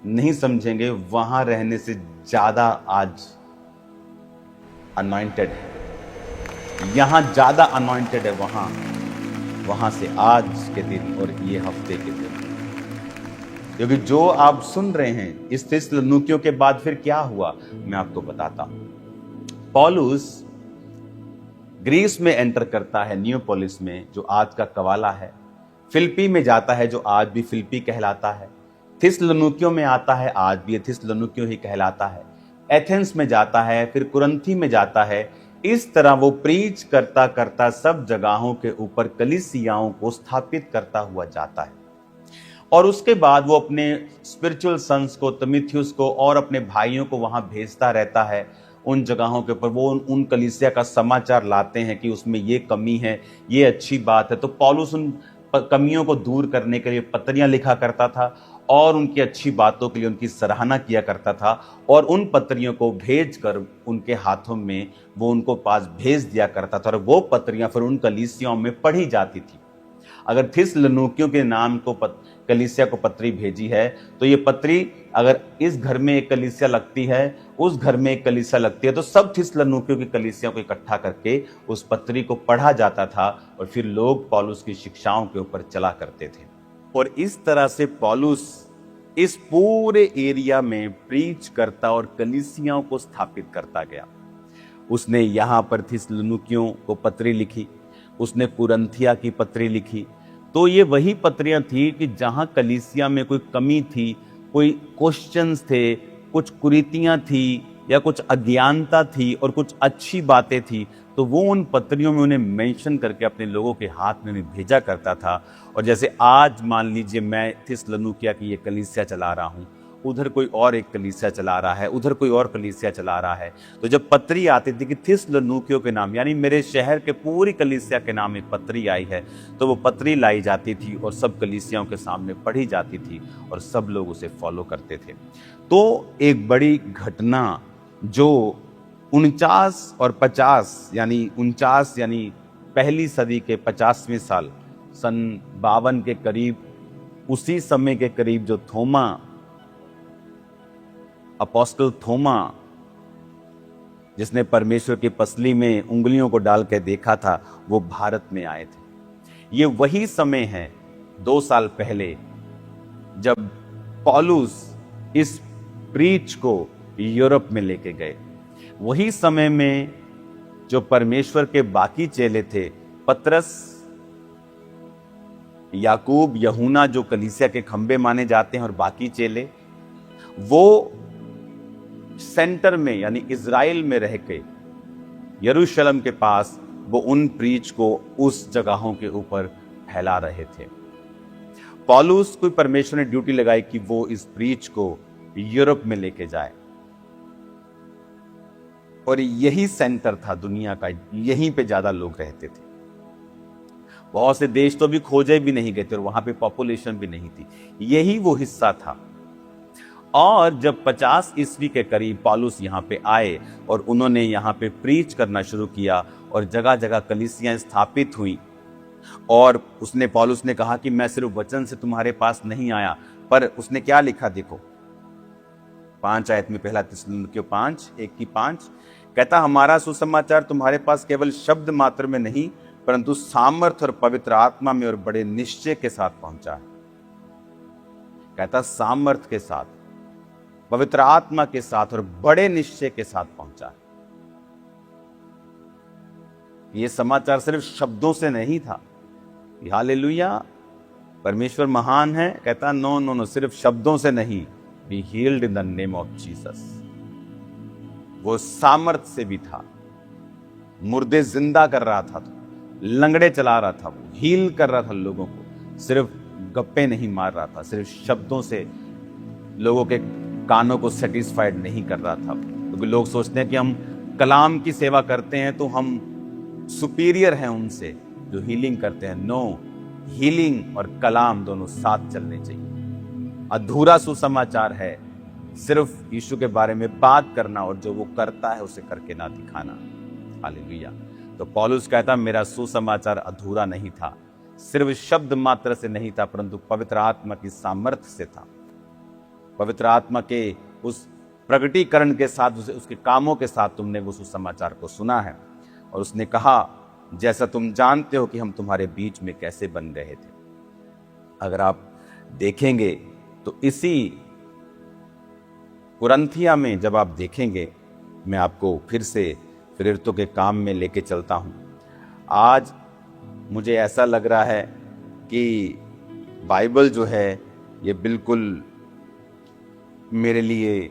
नहीं समझेंगे, वहां रहने से ज्यादा आज अनॉइंटेड है, यहां ज्यादा अनॉइंटेड है वहां से आज के दिन और ये हफ्ते के दिन। क्योंकि जो आप सुन रहे हैं इस थिस्सलुनीकियों के बाद फिर क्या हुआ मैं आपको बताता हूं। पौलुस ग्रीस में एंटर करता है, नियोपोलिस में, जो आज का कवाला है। फिलिप्पी में जाता है, जो आज भी फिलिप्पी कहलाता है। थिस्सलुनीकियों में आता है, आज भी थिस्सलुनीकियों ही कहलाता है। एथेंस में जाता है, फिर कुरिन्थी में जाता है। इस तरह वो प्रीच करता करता सब जगहों के ऊपर कलीसियाओं को स्थापित करता हुआ जाता है। और उसके बाद वो अपने स्पिरिचुअल सन्स को, तिमुथियुस को और अपने भाइयों को वहां भेजता रहता है उन जगहों के ऊपर। वो उन कलीसिया का समाचार लाते हैं कि उसमें ये कमी है, ये अच्छी बात है। तो पौलुस उन कमियों को दूर करने के लिए पत्रियां लिखा करता था और उनकी अच्छी बातों के लिए उनकी सराहना किया करता था, और उन पत्रियों को भेजकर उनके हाथों में वो उनको पास भेज दिया करता था, और वो पत्रियां फिर उन कलीसियाओं में पढ़ी जाती थी। अगर थिस्सलुनीकियों के नाम को कलीसिया को पत्री भेजी है, तो ये पत्री अगर इस घर में एक कलीसिया लगती है, उस घर में एक कलीसिया लगती है, तो सब थिस्सलुनीकियों की कलीसिया को इकट्ठा करके उस पत्री को पढ़ा जाता था, और फिर लोग पौलुस की शिक्षाओं के ऊपर चला करते थे। और इस तरह से पौलुस इस पूरे एरिया में प्रीच करता और कलीसियाओं को स्थापित करता गया। उसने यहां पर थिस्सलुनीकियों को पत्री लिखी, उसने कुरिन्थिया की पत्री लिखी। तो ये वही पत्रियां थी कि जहां कलीसिया में कोई कमी थी, कोई क्वेश्चंस थे, कुछ कुरीतियां थी या कुछ अज्ञानता थी और कुछ अच्छी बातें थी, तो वो उन पत्रियों में उन्हें मेंशन करके अपने लोगों के हाथ में उन्हें भेजा करता था। और जैसे आज मान लीजिए मैं थिस्सलुनीकिया की ये कलीसिया चला रहा हूँ, उधर कोई और एक कलीसिया चला रहा है, उधर कोई और कलीसिया चला रहा है, तो जब पत्री आती थी कि थिस्सलुनीकियों के नाम, यानी मेरे शहर के पूरी कलीसिया के नाम एक पत्री आई है, तो वो पत्री लाई जाती थी और सब कलीसियाओं के सामने पढ़ी जाती थी और सब लोग उसे फॉलो करते थे। तो एक बड़ी घटना जो 49 और 50 यानी 49 यानी पहली सदी के 50वें साल, सन 52 के करीब, उसी समय के करीब जो थोमा, अपोस्टल थोमा, जिसने परमेश्वर की पसली में उंगलियों को डाल के देखा था, वो भारत में आए थे। ये वही समय है 2 साल पहले जब पौलुस इस प्रीच को यूरोप में लेके गए। वही समय में जो परमेश्वर के बाकी चेले थे, पतरस, याकूब, यूहन्ना, जो कलीसिया के खंबे माने जाते हैं, और बाकी चेले, वो सेंटर में यानी इज़राइल में रह के यरूशलेम के पास वो उन प्रीच को उस जगहों के ऊपर फैला रहे थे। पौलुस को परमेश्वर ने ड्यूटी लगाई कि वो इस प्रीच को यूरोप में लेके जाए, और यही सेंटर था दुनिया का, यहीं पे ज्यादा लोग रहते थे। बहुत से देश तो भी खोजे भी नहीं गए थे और वहां पे पॉपुलेशन भी नहीं थी, यही वो हिस्सा था। और जब 50 ईस्वी के करीब पौलुस यहाँ पे आए और उन्होंने यहाँ पे प्रीच करना शुरू किया और जगह जगह कलीसियां स्थापित हुई, और पौलुस ने कहा कि मैं सिर्फ वचन से तुम्हारे पास नहीं आया, पर उसने क्या लिखा देखो 5 आयत में, पहला थिस्सलुनीकियों 5:1-5 कहता, हमारा सुसमाचार तुम्हारे पास केवल शब्द मात्र में नहीं परंतु सामर्थ और पवित्र आत्मा में और बड़े निश्चय के साथ पहुंचा है। कहता सामर्थ के साथ, पवित्र आत्मा के साथ और बड़े निश्चय के साथ पहुंचा है। यह समाचार सिर्फ शब्दों से नहीं था। हालेलुया, परमेश्वर महान है। कहता नो नो नो, सिर्फ शब्दों से नहीं, be healed in the name of Jesus. वो सामर्थ से भी था। मुर्दे जिंदा कर रहा था, लंगड़े चला रहा था, वो हील कर रहा था लोगों को। सिर्फ गप्पे नहीं मार रहा था, सिर्फ शब्दों से लोगों के कानों को सेटिस्फाइड नहीं कर रहा था। क्योंकि लोग सोचते हैं कि हम कलाम की सेवा करते हैं तो हम सुपीरियर हैं उनसे जो हीलिंग करते हैं। नो, हीलिंग और कलाम दोनों साथ चलने चाहिए। अधूरा सुसमाचार है सिर्फ यीशु के बारे में बात करना और जो वो करता है उसे करके ना दिखाना। हालेलुया। तो पौलुस कहता मेरा सुसमाचार अधूरा नहीं था, सिर्फ शब्द मात्र से नहीं था, परंतु पवित्र आत्मा की सामर्थ्य से था। पवित्र आत्मा के उस प्रगटीकरण के साथ, उसके कामों के साथ तुमने वो सुसमाचार को सुना है। और उसने कहा जैसा तुम जानते हो कि हम तुम्हारे बीच में कैसे बन रहे थे। अगर आप देखेंगे तो इसी कुरंथिया में जब आप देखेंगे, मैं आपको फिर से प्रेरितों के काम में लेके चलता हूं। आज मुझे ऐसा लग रहा है कि बाइबल जो है ये बिल्कुल मेरे लिए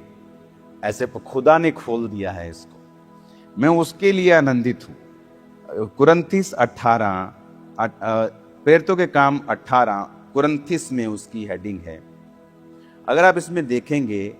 ऐसे खुदा ने खोल दिया है इसको, मैं उसके लिए आनंदित हूं। कुरंथिस 18, प्रेरितों के काम 18 कुरंथिस में उसकी हेडिंग है। अगर आप इसमें देखेंगे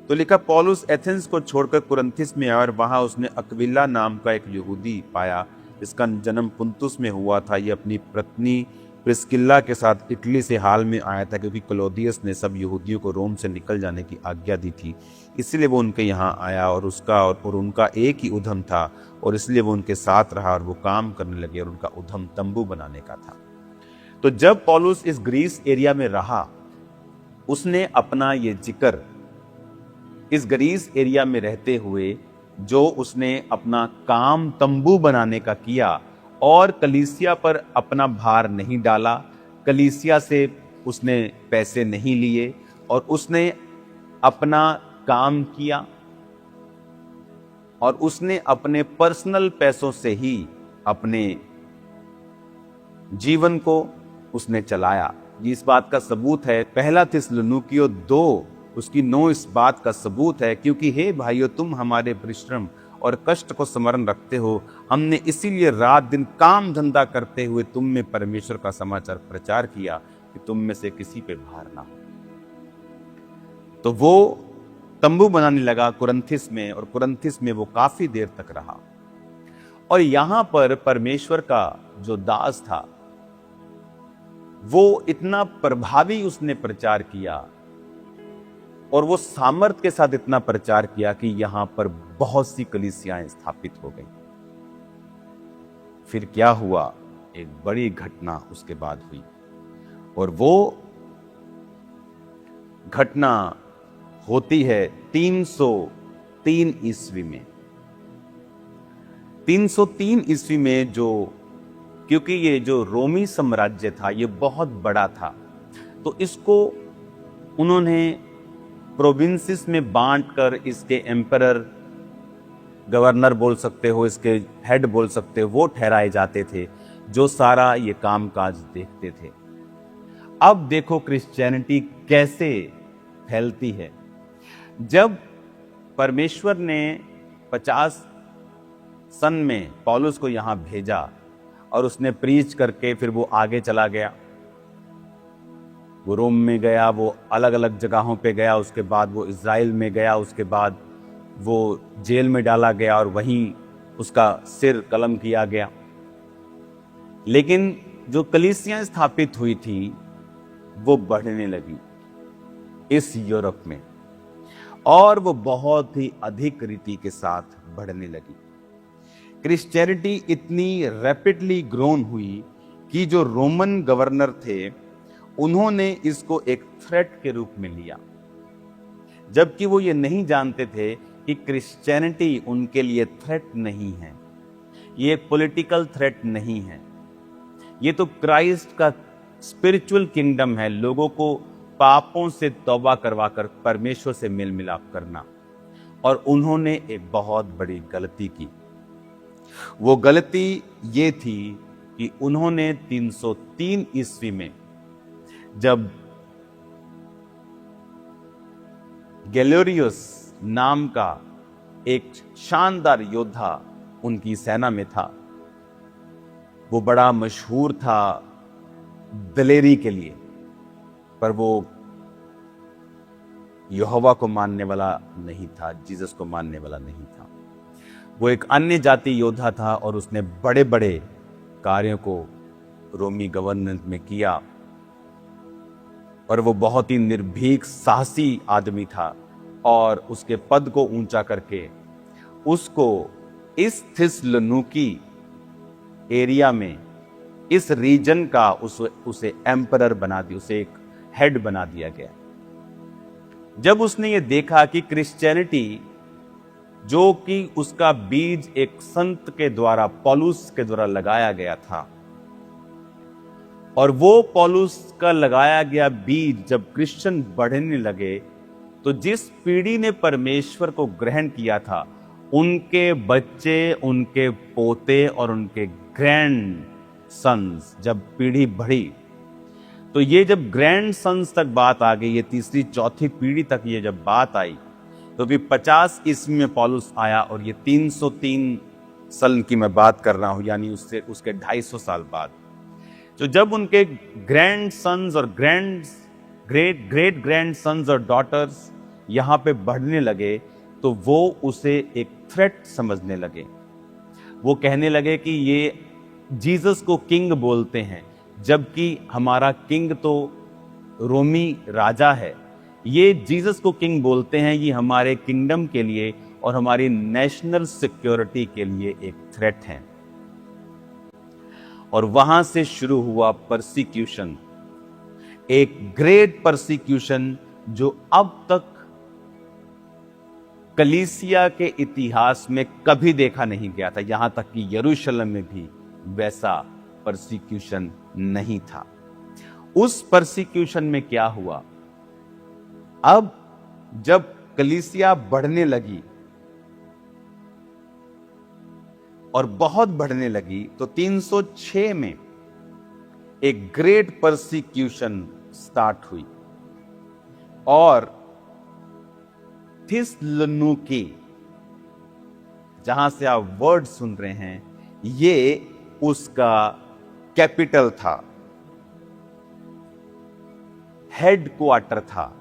तो लिखा पौलुस एथेंस को छोड़कर कुरंथिस में आया और वहां उसने अक्विला नाम का एक यहूदी पाया जिसका जन्म पुंतुस में हुआ था। ये अपनी पत्नी प्रिस्किल्ला के साथ इटली से हाल में आया था, क्योंकि क्लौदियस ने सब यहूदियों को रोम से निकल जाने की आज्ञा दी थी, इसलिए वो उनके यहाँ आया। और उसका और उनका एक ही उद्यम था और इसलिए वो उनके साथ रहा और वो काम करने लगे और उनका उद्यम तंबू बनाने का था। तो जब पौलुस इस ग्रीस एरिया में रहा, उसने अपना ये जिक्र इस ग्रीस एरिया में रहते हुए जो उसने अपना काम तंबू बनाने का किया और कलीसिया पर अपना भार नहीं डाला, कलीसिया से उसने पैसे नहीं लिए और उसने अपना काम किया और उसने अपने पर्सनल पैसों से ही अपने जीवन को उसने चलाया। इस बात का सबूत है पहला थिस्सलुनीकियों 2 उसकी 9 इस बात का सबूत है, क्योंकि हे भाइयों तुम हमारे परिश्रम और कष्ट को स्मरण रखते हो, हमने इसीलिए रात दिन काम धंधा करते हुए तुम में परमेश्वर का समाचार प्रचार किया कि तुम में से किसी पे भार ना हो। तो वो तंबू बनाने लगा कुरंथिस में और कुरंथिस में वो काफी देर तक रहा। और यहां पर परमेश्वर का जो दास था वो इतना प्रभावी उसने प्रचार किया और वो सामर्थ के साथ इतना प्रचार किया कि यहां पर बहुत सी कलीसियाएं स्थापित हो गई। फिर क्या हुआ, एक बड़ी घटना उसके बाद हुई और वो घटना होती है 303 ईस्वी में। 303 ईस्वी में जो, क्योंकि ये जो रोमी साम्राज्य था ये बहुत बड़ा था, तो इसको उन्होंने प्रोविंसेस में बांटकर इसके एम्परर, गवर्नर बोल सकते हो, इसके हेड बोल सकते हो, वो ठहराए जाते थे जो सारा ये कामकाज देखते थे। अब देखो क्रिश्चियनिटी कैसे फैलती है। जब परमेश्वर ने 50 सन में पौलुस को यहां भेजा और उसने प्रीच करके फिर वो आगे चला गया, वो रोम में गया, वो अलग अलग जगहों पे गया, उसके बाद वो इज़राइल में गया, उसके बाद वो जेल में डाला गया और वहीं उसका सिर कलम किया गया। लेकिन जो कलीसियां स्थापित हुई थी वो बढ़ने लगी इस यूरोप में और वो बहुत ही अधिक रीति के साथ बढ़ने लगी। क्रिश्चियनिटी इतनी रैपिडली ग्रोन हुई कि जो रोमन गवर्नर थे उन्होंने इसको एक थ्रेट के रूप में लिया, जबकि वो ये नहीं जानते थे कि क्रिश्चियनिटी उनके लिए थ्रेट नहीं है, ये एक पॉलिटिकल थ्रेट नहीं है, ये तो क्राइस्ट का स्पिरिचुअल किंगडम है, लोगों को पापों से तौबा करवाकर परमेश्वर से मेल मिलाप करना। और उन्होंने एक बहुत बड़ी गलती की। वो गलती ये थी कि उन्होंने 303 ईस्वी में जब गैलोरियस नाम का एक शानदार योद्धा उनकी सेना में था, वो बड़ा मशहूर था दलेरी के लिए, पर वो यहोवा को मानने वाला नहीं था, जीसस को मानने वाला नहीं था। वो एक अन्य जाति योद्धा था और उसने बड़े बड़े कार्यों को रोमी गवर्नमेंट में किया, और वो बहुत ही निर्भीक साहसी आदमी था। और उसके पद को ऊंचा करके उसको इस थिस्सलुनीकि एरिया में, इस रीजन का उसे एम्परर बना दिया, उसे एक हेड बना दिया गया। जब उसने ये देखा कि क्रिश्चियनिटी, जो कि उसका बीज एक संत के द्वारा, पौलुस के द्वारा लगाया गया था, और वो पौलुस का लगाया गया बीज जब क्रिश्चियन बढ़ने लगे, तो जिस पीढ़ी ने परमेश्वर को ग्रहण किया था, उनके बच्चे, उनके पोते और उनके ग्रैंड सन्स, जब पीढ़ी बढ़ी, तो ये जब ग्रैंड सन्स तक बात आ गई, ये तीसरी चौथी पीढ़ी तक ये जब बात आई, तो फिर 50 ईस्वी में पौलुस आया, और ये 303 साल की मैं बात कर रहा हूं, यानी उसके 250 साल बाद। तो जब उनके ग्रैंड सन्स और ग्रेट ग्रैंड सन्स और डॉटर्स यहां पे बढ़ने लगे, तो वो उसे एक थ्रेट समझने लगे। वो कहने लगे कि ये जीसस को किंग बोलते हैं, जबकि हमारा किंग तो रोमी राजा है। ये जीसस को किंग बोलते हैं, ये हमारे किंगडम के लिए और हमारी नेशनल सिक्योरिटी के लिए एक थ्रेट है। और वहां से शुरू हुआ परसिक्यूशन, एक ग्रेट परसिक्यूशन जो अब तक कलीसिया के इतिहास में कभी देखा नहीं गया था। यहां तक कि यरूशलेम में भी वैसा परसिक्यूशन नहीं था। उस परसिक्यूशन में क्या हुआ, अब जब कलीसिया बढ़ने लगी और बहुत बढ़ने लगी, तो 306 में एक ग्रेट परसिक्यूशन स्टार्ट हुई, और थिस्सलुनीकि, जहां से आप वर्ड सुन रहे हैं, ये उसका कैपिटल था, हेड क्वार्टर था।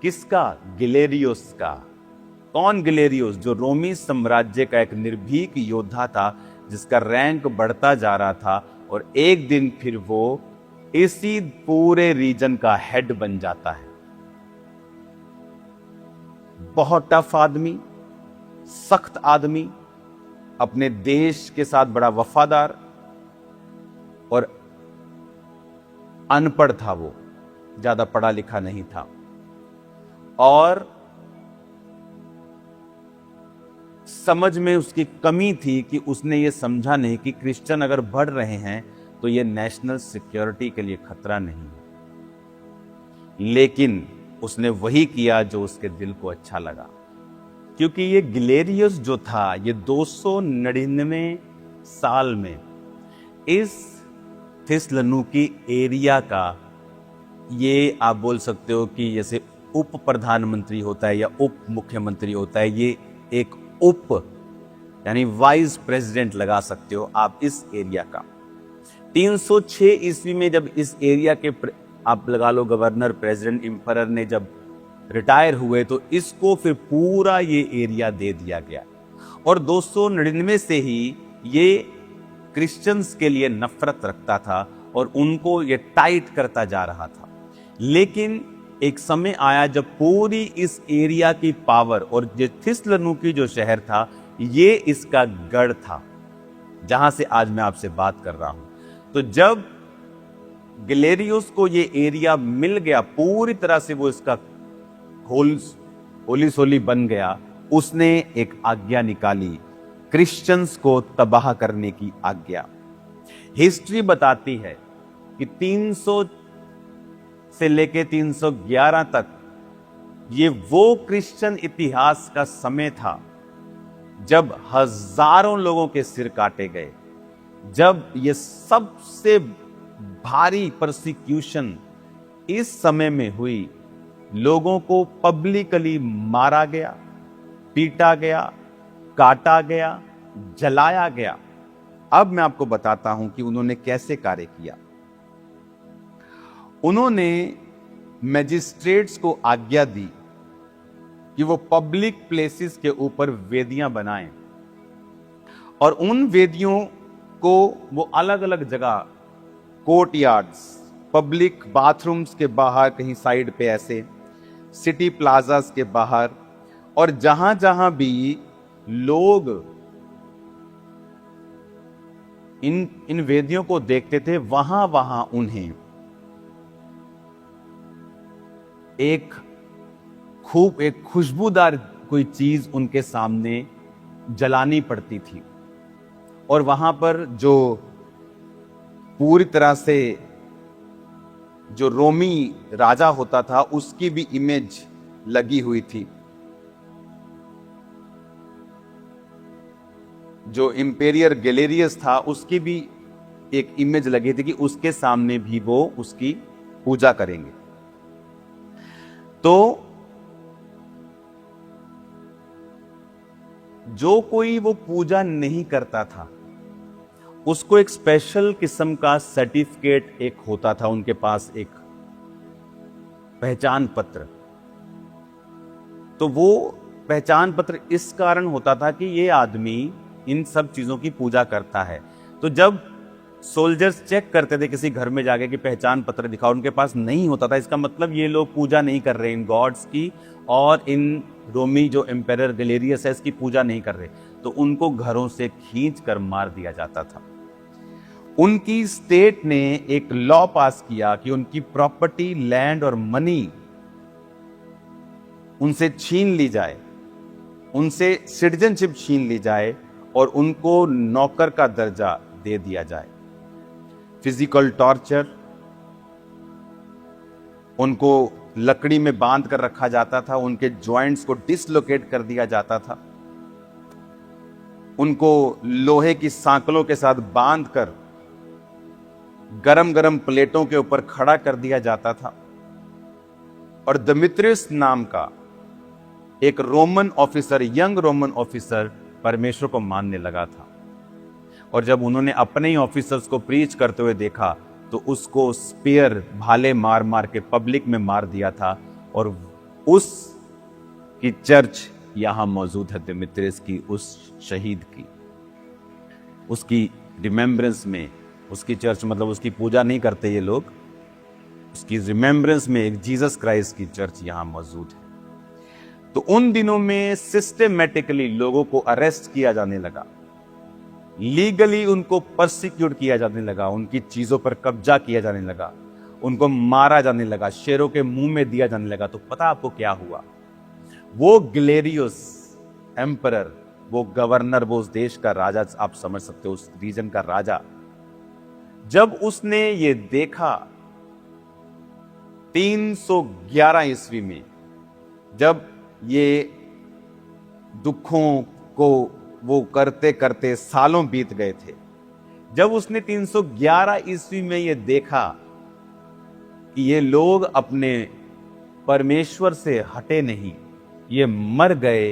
किसका? गिलेरियोस का। कौन गिलेरियोस? जो रोमी साम्राज्य का एक निर्भीक योद्धा था, जिसका रैंक बढ़ता जा रहा था, और एक दिन फिर वो इसी पूरे रीजन का हेड बन जाता है। बहुत टफ आदमी, सख्त आदमी, अपने देश के साथ बड़ा वफादार, और अनपढ़ था वो, ज्यादा पढ़ा लिखा नहीं था। और समझ में उसकी कमी थी कि उसने ये समझा नहीं कि क्रिश्चियन अगर बढ़ रहे हैं तो ये नेशनल सिक्योरिटी के लिए खतरा नहीं है। लेकिन उसने वही किया जो उसके दिल को अच्छा लगा, क्योंकि ये गिलेरियस जो था, ये 299 साल में इस थिस्सलुनीकि एरिया का, ये आप बोल सकते हो कि जैसे उप प्रधानमंत्री होता है या उप मुख्यमंत्री होता है, ये एक उप यानी वाइस प्रेसिडेंट लगा सकते हो आप इस एरिया का। 306 ईस्वी में जब इस एरिया के आप लगा लो गवर्नर, प्रेसिडेंट, एम्परर ने जब रिटायर हुए, तो इसको फिर पूरा ये एरिया दे दिया गया। और 299 से ही ये क्रिश्चियंस के लिए नफरत रखता था और उनको ये टाइट करता जा रहा था। लेकिन एक समय आया जब पूरी इस एरिया की पावर, और ये थिस्सलुनीकि जो शहर था, ये इसका गढ़ था जहां से आज मैं आपसे बात कर रहा हूं। तो जब गिलेरियोस को ये एरिया मिल गया, पूरी तरह से वो इसका होली सोली बन गया, उसने एक आज्ञा निकाली, क्रिश्चियंस को तबाह करने की आज्ञा। हिस्ट्री बताती है कि 300 से लेके 311 तक ये वो क्रिश्चियन इतिहास का समय था जब हजारों लोगों के सिर काटे गए, जब ये सबसे भारी परसिक्यूशन इस समय में हुई। लोगों को पब्लिकली मारा गया, पीटा गया, काटा गया, जलाया गया। अब मैं आपको बताता हूं कि उन्होंने कैसे कार्य किया। उन्होंने मैजिस्ट्रेट्स को आज्ञा दी कि वो पब्लिक प्लेसेस के ऊपर वेदियां बनाएं और उन वेदियों को वो अलग अलग जगह, कोर्टयार्ड्स, पब्लिक बाथरूम्स के बाहर कहीं साइड पे, ऐसे सिटी प्लाजास के बाहर, और जहां जहां भी लोग इन वेदियों को देखते थे वहां वहां उन्हें एक खुशबूदार कोई चीज उनके सामने जलानी पड़ती थी। और वहां पर जो पूरी तरह से जो रोमी राजा होता था उसकी भी इमेज लगी हुई थी। जो इंपेरियर गैलेरियस था उसकी भी एक इमेज लगी थी कि उसके सामने भी वो उसकी पूजा करेंगे। तो जो कोई वो पूजा नहीं करता था उसको एक स्पेशल किस्म का सर्टिफिकेट एक होता था उनके पास, एक पहचान पत्र। तो वो पहचान पत्र इस कारण होता था कि ये आदमी इन सब चीजों की पूजा करता है। तो जब सोल्जर्स चेक करते थे किसी घर में जाके कि पहचान पत्र दिखाओ, उनके पास नहीं होता था, इसका मतलब ये लोग पूजा नहीं कर रहे इन गॉड्स की और इन रोमी जो एम्पेरर गैलेरियस है इसकी पूजा नहीं कर रहे। तो उनको घरों से खींच कर मार दिया जाता था। उनकी स्टेट ने एक लॉ पास किया कि उनकी प्रॉपर्टी, लैंड और मनी उनसे छीन ली जाए, उनसे सिटीजनशिप छीन ली जाए और उनको नौकर का दर्जा दे दिया जाए। फिजिकल टॉर्चर, उनको लकड़ी में बांध कर रखा जाता था, उनके जॉइंट्स को डिसलोकेट कर दिया जाता था, उनको लोहे की सांकलों के साथ बांधकर गरम गरम प्लेटों के ऊपर खड़ा कर दिया जाता था। और दिमित्रियस नाम का एक Roman officer, young Roman officer, परमेश्वर को मानने लगा था। और जब उन्होंने अपने ही ऑफिसर्स को प्रीच करते हुए देखा तो उसको स्पीयर, भाले मार मार के पब्लिक में मार दिया था। और उस की चर्च यहां मौजूद है, दिमित्रियस की, उस शहीद की, उसकी रिमेम्बरेंस में। उसकी चर्च मतलब उसकी पूजा नहीं करते ये लोग, उसकी रिमेम्बरेंस में एक जीसस क्राइस्ट की चर्च यहां मौजूद है। तो उन दिनों में सिस्टेमेटिकली लोगों को अरेस्ट किया जाने लगा, लीगली उनको परसिक्यूट किया जाने लगा, उनकी चीजों पर कब्जा किया जाने लगा, उनको मारा जाने लगा, शेरों के मुंह में दिया जाने लगा। तो पता आपको क्या हुआ? वो ग्लेरियस एम्परर, वो गवर्नर, वो उस देश का राजा, आप समझ सकते हो, उस रीजन का राजा, जब उसने ये देखा 311 ईस्वी में, जब ये दुखों को वो करते करते सालों बीत गए थे, जब उसने 311 ईस्वी में ये देखा कि ये लोग अपने परमेश्वर से हटे नहीं, ये मर गए,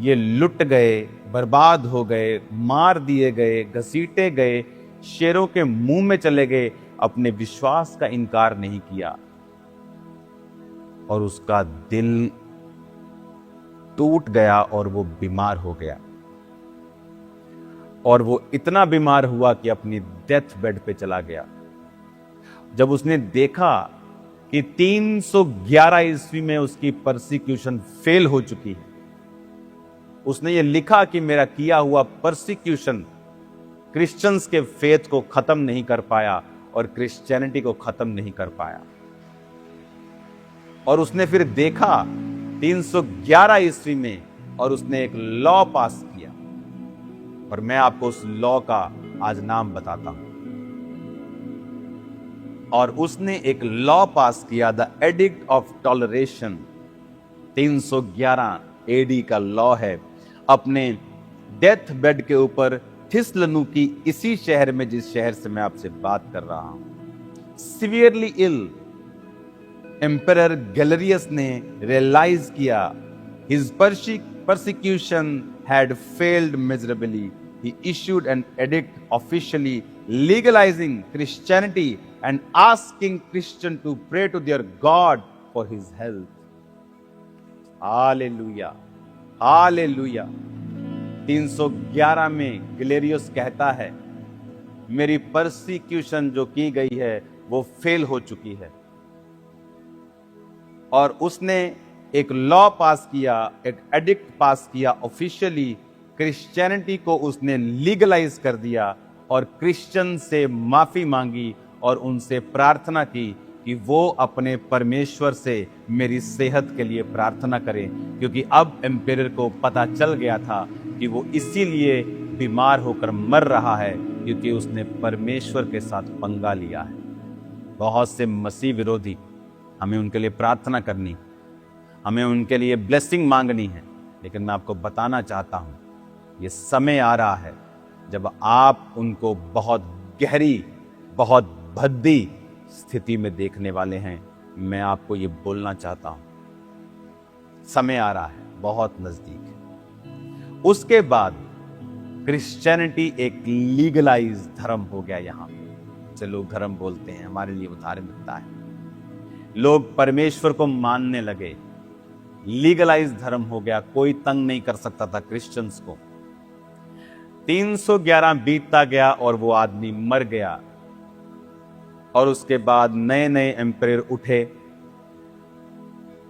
ये लुट गए, बर्बाद हो गए, मार दिए गए, घसीटे गए, शेरों के मुंह में चले गए, अपने विश्वास का इनकार नहीं किया, और उसका दिल टूट गया और वो बीमार हो गया। और वो इतना बीमार हुआ कि अपनी डेथ बेड पे चला गया। जब उसने देखा कि 311 ईस्वी में उसकी परसिक्यूशन फेल हो चुकी है, उसने ये लिखा कि मेरा किया हुआ परसिक्यूशन क्रिश्चियंस के फेथ को खत्म नहीं कर पाया और क्रिश्चियनिटी को खत्म नहीं कर पाया। और उसने फिर देखा 311 ईस्वी में, और उसने एक लॉ पास किया, और मैं आपको उस लॉ का आज नाम बताता हूं। और उसने एक लॉ पास किया, the edict of toleration. 311 AD का लॉ है। अपने डेथ बेड के ऊपर थिस्सलुनीकि, इसी शहर में जिस शहर से मैं आपसे बात कर रहा हूं, सिवियरली इल, एम्परर गैलरियस ने रियलाइज किया his persecution had failed miserably. He issued an edict officially legalizing Christianity and asking Christians to pray to their God for his health. Hallelujah, Hallelujah. 311 में गैलेरियस कहता है, मेरी परसिक्यूशन जो की गई है वो फेल हो चुकी है, और उसने एक लॉ पास किया, एक एडिक्ट पास किया ऑफिशियली, क्रिश्चियनिटी को उसने लीगलाइज कर दिया और क्रिश्चियन से माफी मांगी और उनसे प्रार्थना की कि वो अपने परमेश्वर से मेरी सेहत के लिए प्रार्थना करें, क्योंकि अब एम्परर को पता चल गया था कि वो इसीलिए बीमार होकर मर रहा है क्योंकि उसने परमेश्वर के साथ पंगा लिया है। बहुत से मसीह विरोधी, हमें उनके लिए प्रार्थना करनी, हमें उनके लिए ब्लेसिंग मांगनी है, लेकिन मैं आपको बताना चाहता हूं, ये समय आ रहा है जब आप उनको बहुत गहरी, बहुत भद्दी स्थिति में देखने वाले हैं। मैं आपको ये बोलना चाहता हूं, समय आ रहा है, बहुत नजदीक है। उसके बाद क्रिश्चियनिटी एक लीगलाइज धर्म हो गया। यहां से लोग धर्म बोलते हैं, हमारे लिए वो धार्मिकता है। लोग परमेश्वर को मानने लगे, लीगलाइज धर्म हो गया, कोई तंग नहीं कर सकता था क्रिश्चियंस को। 311 बीतता गया और वो आदमी मर गया, और उसके बाद नए नए एम्परर उठे।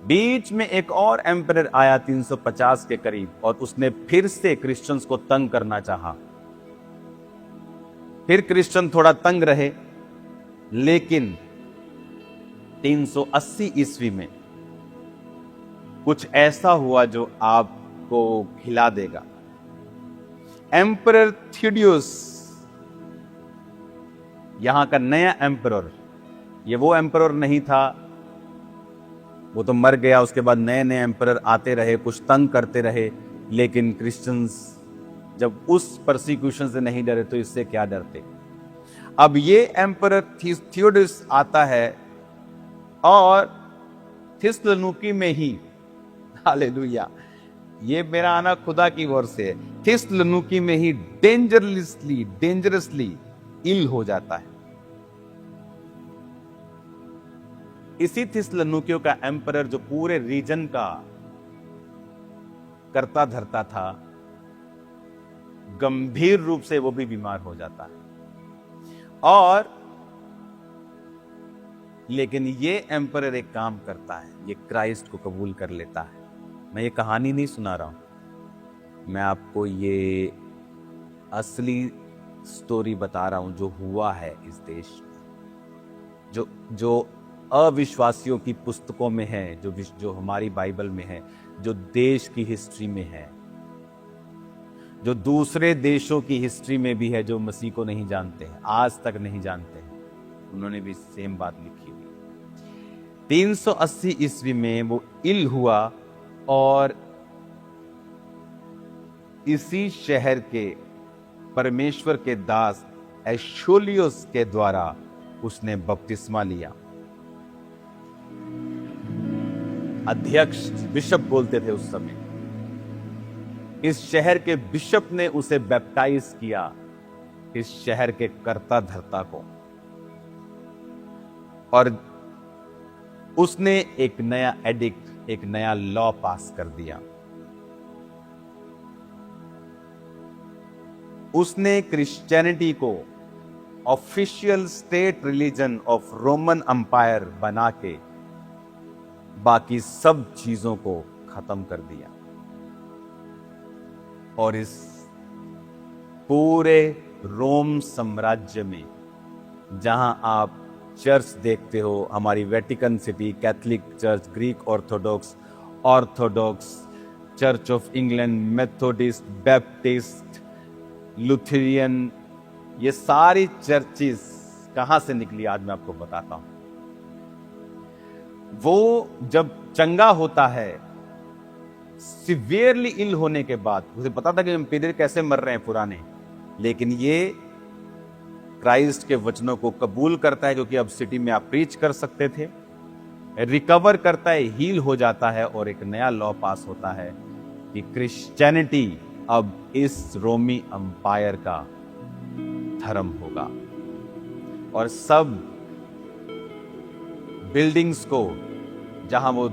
बीच में एक और एम्परर आया 350 के करीब, और उसने फिर से क्रिश्चियंस को तंग करना चाहा। फिर क्रिश्चियन थोड़ा तंग रहे, लेकिन 380 ईस्वी में कुछ ऐसा हुआ जो आपको हिला देगा। एम्परर थियोडियस, यहां का नया एम्परर, ये वो एम्परर नहीं था, वो तो मर गया। उसके बाद नए नए एम्परर आते रहे, कुछ तंग करते रहे, लेकिन क्रिश्चियंस जब उस परसिक्यूशन से नहीं डरे तो इससे क्या डरते। अब ये एम्परर थियोडियस आता है, और थिस्सलुनीकि में ही, हालेलुया, ये मेरा आना खुदा की ओर से है, थिस्सलुनीकि में ही डेंजरसली इल हो जाता है। इसी थिस्सलुनीकि का एम्परर, जो पूरे रीजन का करता धरता था, गंभीर रूप से वो भी बीमार हो जाता है। और लेकिन ये एम्परर एक काम करता है, ये क्राइस्ट को कबूल कर लेता है। मैं ये कहानी नहीं सुना रहा हूं, मैं आपको ये असली स्टोरी बता रहा हूं जो हुआ है इस देश में, जो अविश्वासियों की पुस्तकों में है, जो हमारी बाइबल में है, जो देश की हिस्ट्री में है, जो दूसरे देशों की हिस्ट्री में भी है, जो मसीह को नहीं जानते हैं, आज तक नहीं जानते हैं, उन्होंने भी सेम बात लिखी हुई। 380 ईस्वी में वो इल हुआ, और इसी शहर के परमेश्वर के दास एशोलियोस के द्वारा उसने बपतिस्मा लिया। अध्यक्ष, बिशप बोलते थे उस समय, इस शहर के बिशप ने उसे बैप्टाइज किया, इस शहर के कर्ता धर्ता को, और उसने एक नया एडिक्ट, एक नया लॉ पास कर दिया। उसने क्रिश्चियनिटी को official state religion of Roman umpire बना के बाकी सब चीजों को खत्म कर दिया, और इस पूरे रोम साम्राज्य में, जहां आप चर्च देखते हो, हमारी Vatican city, Catholic church, Greek Orthodox, church of England, Methodist, Baptist, Lutheran, ये सारी चर्चेस कहां से निकली आज मैं आपको बताता हूं। वो जब चंगा होता है, सिवियरली इल होने के बाद, उसे पता था कि एम्पीरियर कैसे मर रहे हैं पुराने, लेकिन ये क्राइस्ट के वचनों को कबूल करता है, क्योंकि अब सिटी में आप प्रीच कर सकते थे, रिकवर करता है, हील हो जाता है, और एक नया लॉ पास होता है कि क्रिश्चियनिटी अब इस रोमी अंपायर का धर्म होगा, और सब बिल्डिंग्स को जहां वो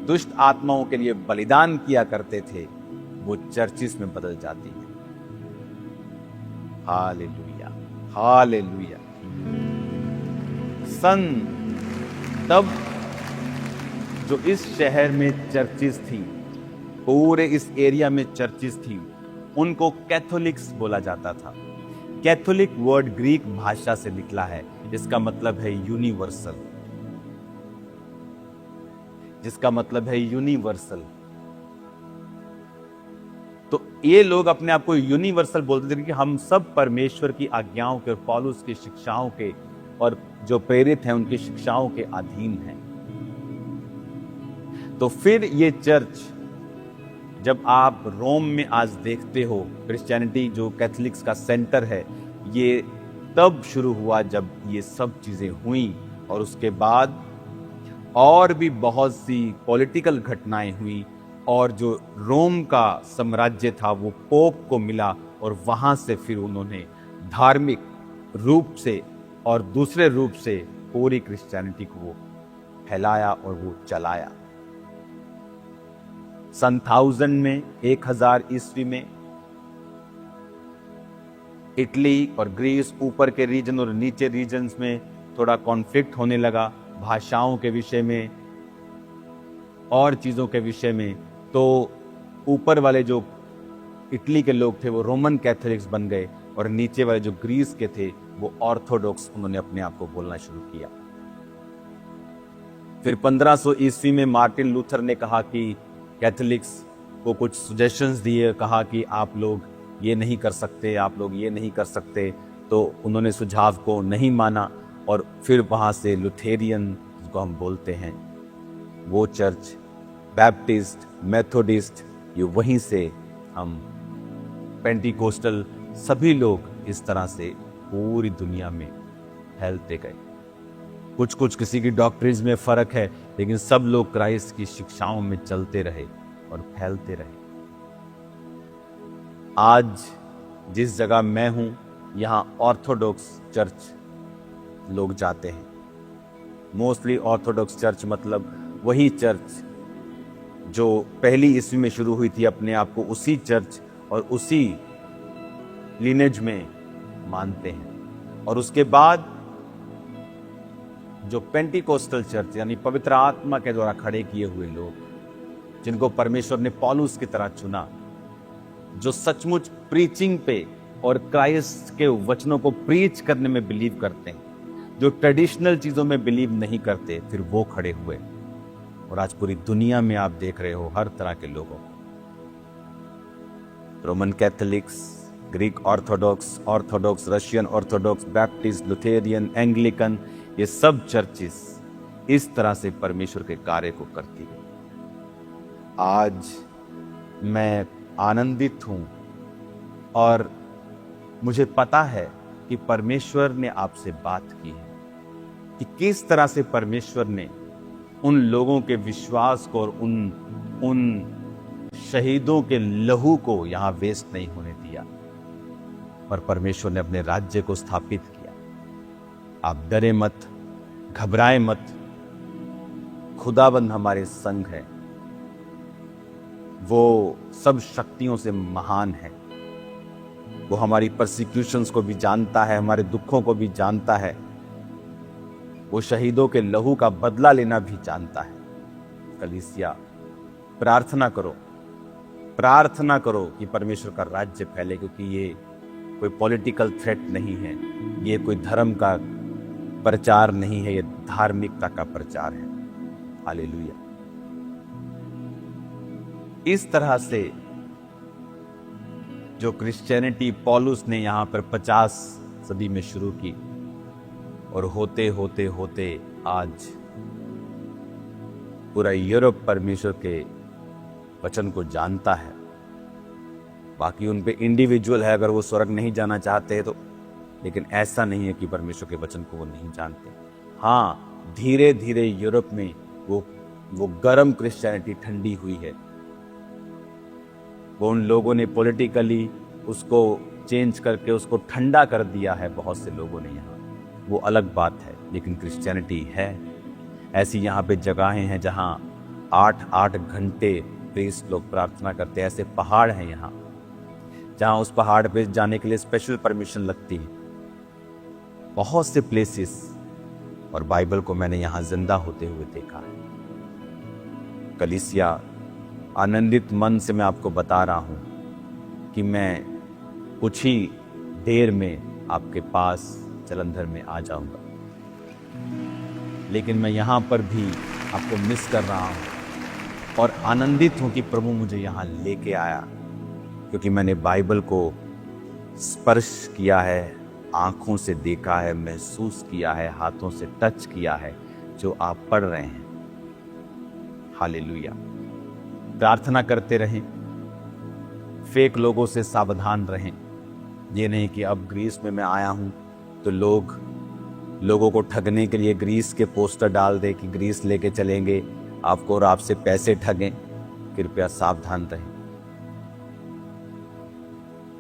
दुष्ट आत्माओं के लिए बलिदान किया करते थे, वो चर्चिस में बदल जाती है। Hallelujah, hallelujah. तब जो इस शहर में चर्चिस थी, पूरे इस एरिया में चर्चिस थी, उनको कैथोलिक्स बोला जाता था। कैथोलिक वर्ड ग्रीक भाषा से निकला है, जिसका मतलब है यूनिवर्सल, जिसका मतलब है यूनिवर्सल। तो ये लोग अपने आप को यूनिवर्सल बोलते थे कि हम सब परमेश्वर की आज्ञाओं के और पौलुस की शिक्षाओं के और जो प्रेरित हैं उनकी शिक्षाओं के अधीन हैं। तो फिर ये चर्च, जब आप रोम में आज देखते हो, क्रिश्चियनिटी जो कैथोलिक्स का सेंटर है, ये तब शुरू हुआ जब ये सब चीजें हुई, और उसके बाद और भी बहुत सी पॉलिटिकल घटनाएं हुई, और जो रोम का साम्राज्य था वो पोप को मिला, और वहां से फिर उन्होंने धार्मिक रूप से और दूसरे रूप से पूरी क्रिश्चियनिटी को वो फैलाया और वो चलाया। सन 1000 में, 1000 ईस्वी में, इटली और ग्रीस ऊपर के रीजन और नीचे रीजन्स में थोड़ा कॉन्फ्लिक्ट होने लगा, भाषाओं के विषय में और चीजों के विषय में। तो ऊपर वाले जो इटली के लोग थे वो रोमन कैथोलिक्स बन गए, और नीचे वाले जो ग्रीस के थे वो ऑर्थोडॉक्स, उन्होंने अपने आप को बोलना शुरू किया। फिर 1500 ईस्वी में मार्टिन लूथर ने कहा कि कैथोलिक्स को कुछ सजेशंस दिए, कहा कि आप लोग ये नहीं कर सकते, आप लोग ये नहीं कर सकते। तो उन्होंने सुझाव को नहीं माना, और फिर वहां से लुथेरियन, जिसको हम बोलते हैं, वो चर्च, बैप्टिस्ट, मेथोडिस्ट, ये वहीं से हम पेंटिकोस्टल, सभी लोग इस तरह से पूरी दुनिया में फैलते गए। कुछ कुछ किसी की डॉक्ट्रिन्स में फर्क है, लेकिन सब लोग क्राइस्ट की शिक्षाओं में चलते रहे और फैलते रहे। आज जिस जगह मैं हूं, यहां ऑर्थोडॉक्स चर्च लोग जाते हैं। मोस्टली ऑर्थोडॉक्स चर्च मतलब वही चर्च जो पहली ईस्वी में शुरू हुई थी, अपने आप को उसी चर्च और उसी लिनेज में मानते हैं। और उसके बाद जो पेंटिकोस्टल चर्च, यानी पवित्र आत्मा के द्वारा खड़े किए हुए लोग, जिनको परमेश्वर ने पौलुस की तरह चुना, जो सचमुच प्रीचिंग पे और क्राइस्ट के वचनों को प्रीच करने में बिलीव करते हैं, जो ट्रेडिशनल चीजों में बिलीव नहीं करते, फिर वो खड़े हुए। और आज पूरी दुनिया में आप देख रहे हो हर तरह के लोगों को, Roman Catholics, Greek Orthodox, Orthodox, Russian Orthodox, Baptist, Lutheran, Anglican, ये सब चर्चेस इस तरह से परमेश्वर के कार्य को करती है। आज मैं आनंदित हूं, और मुझे पता है कि परमेश्वर ने आपसे बात की है, कि किस तरह से परमेश्वर ने उन लोगों के विश्वास को और उन शहीदों के लहू को यहां वेस्ट नहीं होने दिया, पर परमेश्वर ने अपने राज्य को स्थापित किया। आप डरे मत, घबराए मत, खुदाबंद हमारे संग है, वो सब शक्तियों से महान है। वो हमारी परसिक्यूशंस को भी जानता है, हमारे दुखों को भी जानता है, वो शहीदों के लहू का बदला लेना भी जानता है। कलीसिया, प्रार्थना करो, प्रार्थना करो कि परमेश्वर का राज्य फैले, क्योंकि ये कोई पॉलिटिकल थ्रेट नहीं है, ये कोई धर्म का प्रचार नहीं है, ये धार्मिकता का प्रचार है। हालेलुया। इस तरह से जो क्रिश्चियनिटी पौलुस ने यहां पर 50 सदी में शुरू की, और होते होते होते आज पूरा यूरोप परमेश्वर के वचन को जानता है। बाकी उन पे इंडिविजुअल है, अगर वो स्वर्ग नहीं जाना चाहते तो, लेकिन ऐसा नहीं है कि परमेश्वर के वचन को वो नहीं जानते। हाँ, धीरे धीरे यूरोप में वो गर्म क्रिश्चियनिटी ठंडी हुई है। वो उन लोगों ने पॉलिटिकली उसको चेंज करके उसको ठंडा कर दिया है, बहुत से लोगों ने यहाँ, वो अलग बात है, लेकिन क्रिश्चियनिटी है। ऐसी यहाँ पे जगहें हैं जहाँ 8-8 घंटे प्रीस्ट लोग प्रार्थना करते हैं। ऐसे पहाड़ हैं यहाँ जहाँ उस पहाड़ पे जाने के लिए स्पेशल परमिशन लगती है। बहुत से प्लेसेस, और बाइबल को मैंने यहाँ जिंदा होते हुए देखा है। कलीसिया, आनंदित मन से मैं आपको बता रहा हूँ कि मैं कुछ ही देर में आपके पास जलंधर में आ जाऊंगा, लेकिन मैं यहाँ पर भी आपको मिस कर रहा हूँ और आनंदित हूँ कि प्रभु मुझे यहाँ लेके आया, क्योंकि मैंने बाइबल को स्पर्श किया है, आंखों से देखा है, महसूस किया है, हाथों से टच किया है, जो आप पढ़ रहे हैं। हालेलुया। प्रार्थना करते रहें, फेक लोगों से सावधान रहें। ये नहीं कि अब ग्रीस में मैं आया हूं तो लोगों को ठगने के लिए ग्रीस के पोस्टर डाल दे कि ग्रीस लेके चलेंगे आपको और आपसे पैसे ठगें। कृपया सावधान रहें।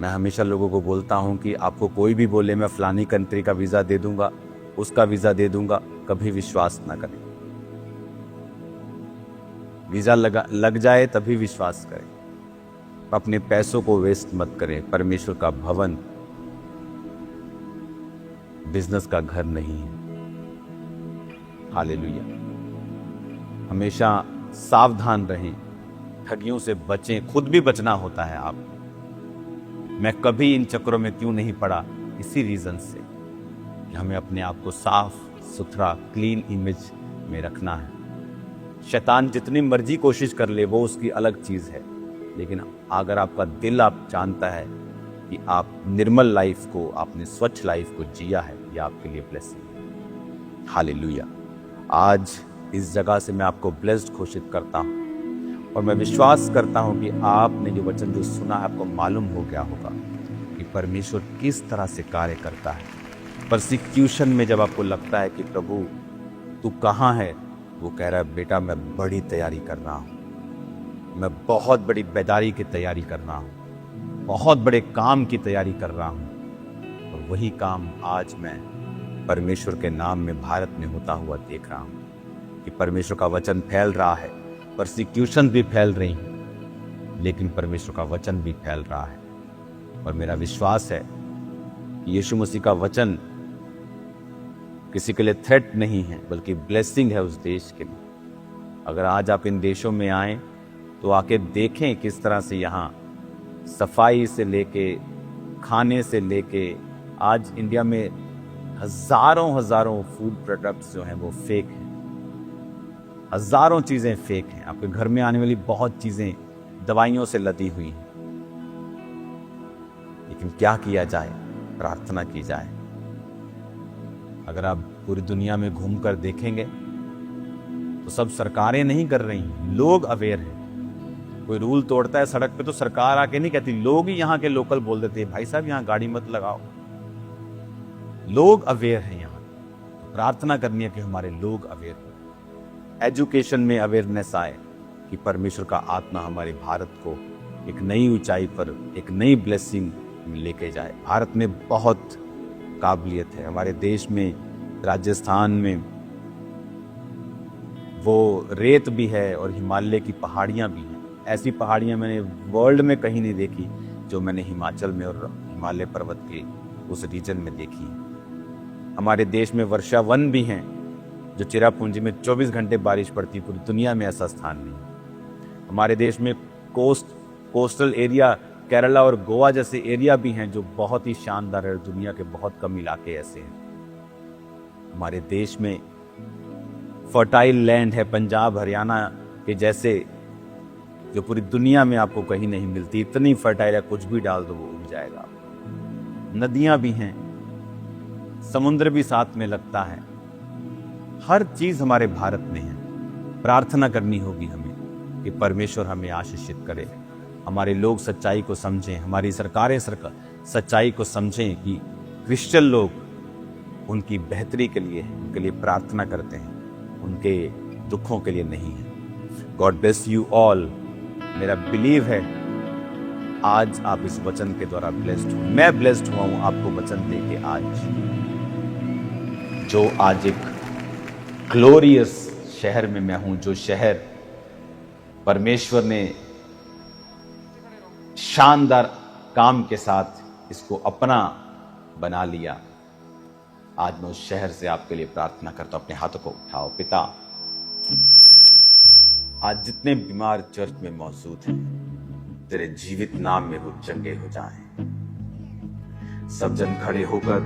मैं हमेशा लोगों को बोलता हूं कि आपको कोई भी बोले मैं फलानी कंट्री का वीज़ा दे दूंगा, उसका वीज़ा दे दूंगा, कभी विश्वास ना करें। वीज़ा लग जाए तभी विश्वास करें। अपने पैसों को वेस्ट मत करें। परमेश्वर का भवन बिजनेस का घर नहीं है। हालेलुया। हमेशा सावधान रहें, ठगियों से बचें, खुद भी बचना होता है। आप, मैं कभी इन चक्रों में क्यों नहीं पड़ा, इसी रीजन से कि हमें अपने आप को साफ सुथरा, क्लीन इमेज में रखना है। शैतान जितनी मर्जी कोशिश कर ले, वो उसकी अलग चीज है, लेकिन अगर आपका दिल आप जानता है कि आप निर्मल लाइफ को, आपने स्वच्छ लाइफ को जिया है, यह आपके लिए ब्लेसिंग है। हालेलुया। आज इस जगह से मैं आपको ब्लेस्ड घोषित करता हूँ और मैं विश्वास करता हूँ कि आपने जो वचन जो सुना है, आपको मालूम हो गया होगा कि परमेश्वर किस तरह से कार्य करता है। परसिक्यूशन में जब आपको लगता है कि प्रभु तू कहाँ है, वो कह रहा है बेटा मैं बड़ी तैयारी कर रहा हूँ, मैं बहुत बड़ी बेदारी की तैयारी कर रहा हूँ, बहुत बड़े काम की तैयारी कर रहा हूँ। और वही काम आज मैं परमेश्वर के नाम में भारत में होता हुआ देख रहा हूँ कि परमेश्वर का वचन फैल रहा है। परसिक्यूशन भी फैल रही है, लेकिन परमेश्वर का वचन भी फैल रहा है। और मेरा विश्वास है कि यीशु मसीह का वचन किसी के लिए थ्रेट नहीं है, बल्कि ब्लेसिंग है उस देश के लिए। अगर आज आप इन देशों में आए तो आके देखें किस तरह से यहाँ सफाई से लेके, खाने से लेके, आज इंडिया में हजारों फूड प्रोडक्ट्स जो हैं वो फेक हैं। हजारों चीज़ें फेक हैं। आपके घर में आने वाली बहुत चीज़ें दवाइयों से लदी हुई हैं। लेकिन क्या किया जाए? प्रार्थना की जाए। अगर आप पूरी दुनिया में घूमकर देखेंगे तो सब सरकारें नहीं कर रही, लोग अवेयर हैं। कोई रूल तोड़ता है सड़क पे तो सरकार आके नहीं कहती, लोग ही यहाँ के लोकल बोल देते हैं भाई साहब यहाँ गाड़ी मत लगाओ। लोग अवेयर हैं यहाँ। तो प्रार्थना करनी है कि हमारे लोग अवेयर हो। एजुकेशन में अवेयरनेस आए कि परमेश्वर का आत्मा हमारे भारत को एक नई ऊंचाई पर, एक नई ब्लेसिंग लेके जाए। भारत में बहुत काबिलियत है। हमारे देश में, राजस्थान में वो रेत भी है और हिमालय की पहाड़ियाँ भी हैं। ऐसी पहाड़ियाँ मैंने वर्ल्ड में कहीं नहीं देखी जो मैंने हिमाचल में और हिमालय पर्वत के उस रीजन में देखी है। हमारे देश में वर्षा वन भी हैं जो चिरापुंजी में 24 घंटे बारिश पड़ती, पूरी दुनिया में ऐसा स्थान नहीं। हमारे देश में कोस्टल एरिया, केरला और गोवा जैसे एरिया भी हैं जो बहुत ही शानदार है। दुनिया के बहुत कम इलाके ऐसे हैं। हमारे देश में फर्टाइल लैंड है, पंजाब हरियाणा के जैसे, जो पूरी दुनिया में आपको कहीं नहीं मिलती। इतनी फर्टाइल है, कुछ भी डाल दो वो उग जाएगा। नदियां भी हैं, समुद्र भी साथ में लगता है। हर चीज हमारे भारत में है। प्रार्थना करनी होगी हमें कि परमेश्वर हमें आशीषित करे, हमारे लोग सच्चाई को समझें, हमारी सरकारें सच्चाई को समझें कि क्रिश्चियन लोग उनकी बेहतरी के लिए है, उनके लिए प्रार्थना करते हैं, उनके दुखों के लिए नहीं है। God bless you all. मेरा बिलीव है आज आप इस वचन के द्वारा ब्लेस्ड हो। मैं ब्लेस्ड हुआ हूं आपको वचन दे के आज, जो आज एक ग्लोरियस शहर में मैं हूं, जो शहर परमेश्वर ने शानदार काम के साथ इसको अपना बना लिया। आज मैं उस शहर से आपके लिए प्रार्थना करता हूं। अपने हाथों को उठाओ। पिता, आज जितने बीमार चर्च में मौजूद हैं, तेरे जीवित नाम में वो चंगे हो जाएं। सब जन खड़े होकर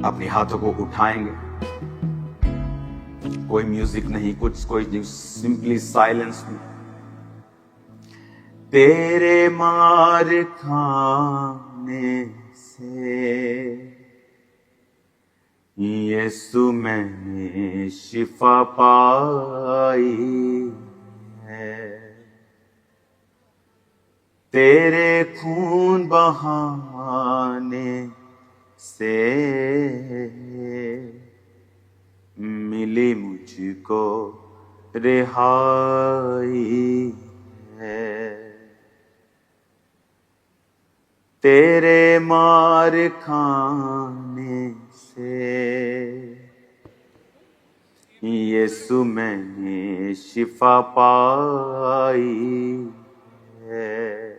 अपने हाथों को उठाएंगे। कोई म्यूजिक नहीं, कुछ कोई, सिंपली साइलेंस में। तेरे मार खाने से यीशु मैंने शिफा पाई है, तेरे खून बहाने से मिली मुझको रिहाई है, तेरे मार खाने से यीशु मैंने शिफा पाई है,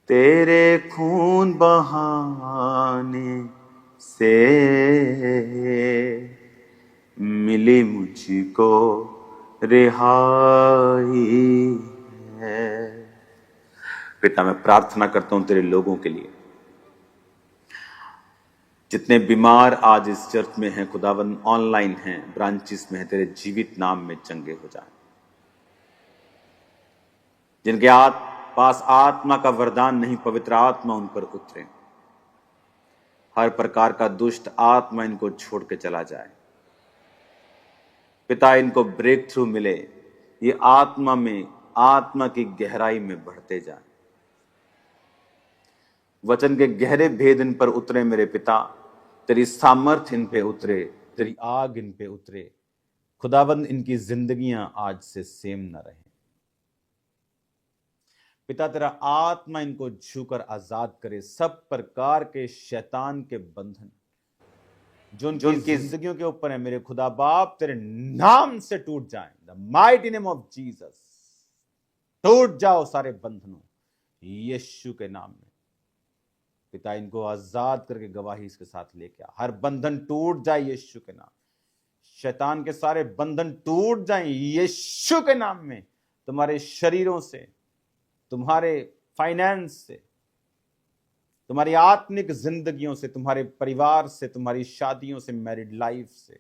तेरे खून बहाने से मिली मुझको रिहाई है। पिता, मैं प्रार्थना करता हूं तेरे लोगों के लिए, जितने बीमार आज इस चर्च में हैं, खुदावन ऑनलाइन हैं, ब्रांचेस में हैं, तेरे जीवित नाम में चंगे हो जाएं। जिनके पास आत्मा का वरदान नहीं, पवित्र आत्मा उन पर उतरे। हर प्रकार का दुष्ट आत्मा इनको छोड़ के चला जाए। पिता, इनको ब्रेक थ्रू मिले, ये आत्मा में, आत्मा की गहराई में बढ़ते जाए। वचन के गहरे भेद इन पर उतरे मेरे पिता, तेरी सामर्थ इन पे उतरे, तेरी आग इन पे उतरे। खुदाबंद, इनकी जिंदगियां आज से सेम न रहे। पिता, तेरा आत्मा इनको छूकर आजाद करे। सब प्रकार के शैतान के बंधन जो उनकी जिंदगियों के ऊपर है, मेरे खुदा बाप, तेरे नाम से टूट जाएं। The mighty name of Jesus, टूट जाओ सारे बंधनों यीशु के नाम में। पिता, इनको आजाद करके गवाही इसके साथ लेके आ। हर बंधन टूट जाए यीशु के नाम। शैतान के सारे बंधन टूट जाएं यीशु के नाम में। तुम्हारे शरीरों से, तुम्हारे फाइनेंस से, तुम्हारी आत्मिक जिंदगियों से, तुम्हारे परिवार से, तुम्हारी शादियों से, मैरिड लाइफ से,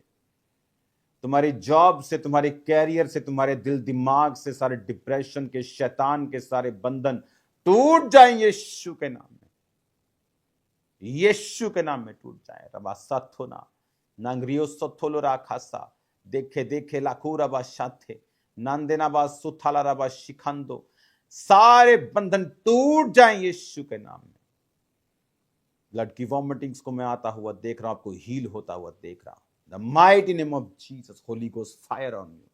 तुम्हारी जॉब से, तुम्हारे कैरियर से, तुम्हारे दिल दिमाग से, सारे डिप्रेशन के, शैतान के सारे बंधन टूट जाएं यीशु के नाम में। यीशु के नाम में टूट जाए। रबा साथोना नंगरियो सोथोलो राखासा, देखे देखे लाकूरा बा शाथे, नांदेना बा सुथाला रबा शिखंदो, सारे बंधन टूट जाएं यीशु के नाम में। ब्लड की वॉमिटिंग्स को मैं आता हुआ देख रहा हूं, आपको हील होता हुआ देख रहा हूं। The mighty name of Jesus, Holi ghost fire on you,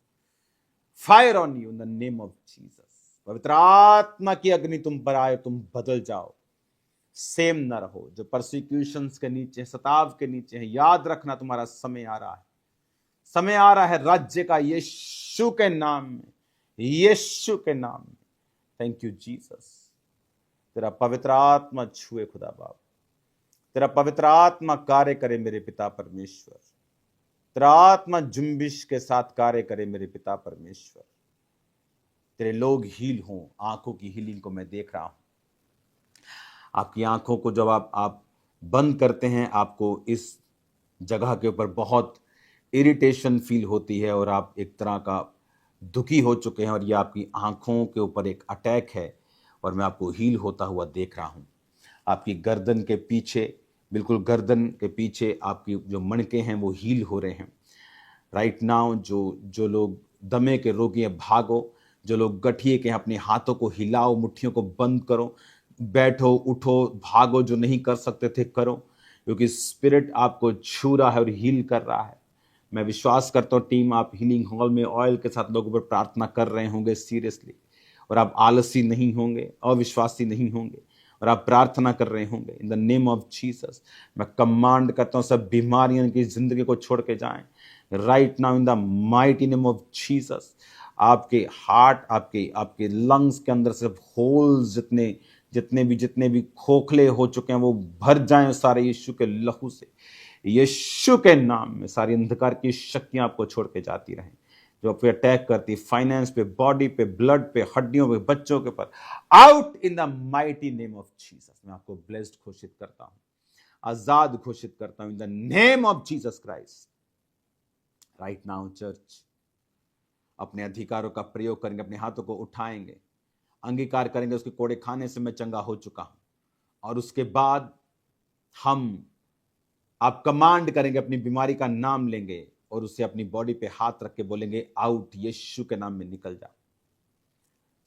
fire on you in the name of Jesus. पवित्र आत्मा की अग्नि तुम पर आए, तुम बदल जाओ, सेम न रहो। जो परसिक्यूशंस के नीचे, सताव के नीचे है, याद रखना तुम्हारा समय आ रहा है। समय आ रहा है राज्य का, यीशु के नाम में, यीशु के नाम में। Thank you Jesus. तेरा पवित्र आत्मा छुए खुदा बाप, तेरा पवित्र आत्मा कार्य करे मेरे पिता परमेश्वर। तेरा आत्मा जुम्बिश के साथ कार्य करे मेरे पिता परमेश्वर। तेरे लोग हील हों। आंखों की हीलिंग को मैं देख रहा हूं। आपकी आंखों को जब आप बंद करते हैं, आपको इस जगह के ऊपर बहुत इरिटेशन फील होती है और आप एक तरह का दुखी हो चुके हैं और ये आपकी आंखों के ऊपर एक अटैक है और मैं आपको हील होता हुआ देख रहा हूँ। आपकी गर्दन के पीछे, बिल्कुल गर्दन के पीछे आपकी जो मणके हैं वो हील हो रहे हैं राइट नाउ। जो लोग दमे के रोगी हैं भागो, जो लोग गठिए के हैं अपने हाथों को हिलाओ, मुट्ठियों को बंद करो, बैठो उठो भागो, जो नहीं कर सकते थे करो, क्योंकि स्पिरिट आपको छू रहा है और हील कर रहा है। मैं विश्वास करता हूँ टीम, आप हीलिंग हॉल में ऑयल के साथ लोगों पर प्रार्थना कर रहे होंगे सीरियसली, और आप आलसी नहीं होंगे, अविश्वासी नहीं होंगे, और आप प्रार्थना कर रहे होंगे in the name of Jesus. मैं कमांड करता हूँ सब बीमारियों की जिंदगी को छोड़ के जाएं right now in the mighty name of Jesus. आपके हार्ट, आपके लंग्स के अंदर सिर्फ होल्स जितने भी खोखले हो चुके हैं वो भर जाएं सारे यीशु के लहू से। यीशु के नाम में सारी अंधकार की शक्तियां आपको छोड़ के जाती रहें जो आप पे अटैक करती, फाइनेंस पे, बॉडी पे, ब्लड पे, हड्डियों पे, बच्चों के पर, out in the mighty name of Jesus. मैं आपको ब्लेस्ड घोषित करता हूं, आजाद घोषित करता हूं in the name of Jesus Christ. Right now church अपने अधिकारों का प्रयोग करेंगे, अपने हाथों को उठाएंगे, अंगीकार करेंगे उसके कोड़े खाने से मैं चंगा हो चुका हूं, और उसके बाद आप कमांड करेंगे, अपनी बीमारी का नाम लेंगे और उसे अपनी बॉडी पे हाथ रख के बोलेंगे आउट, यीशु के नाम में निकल जा।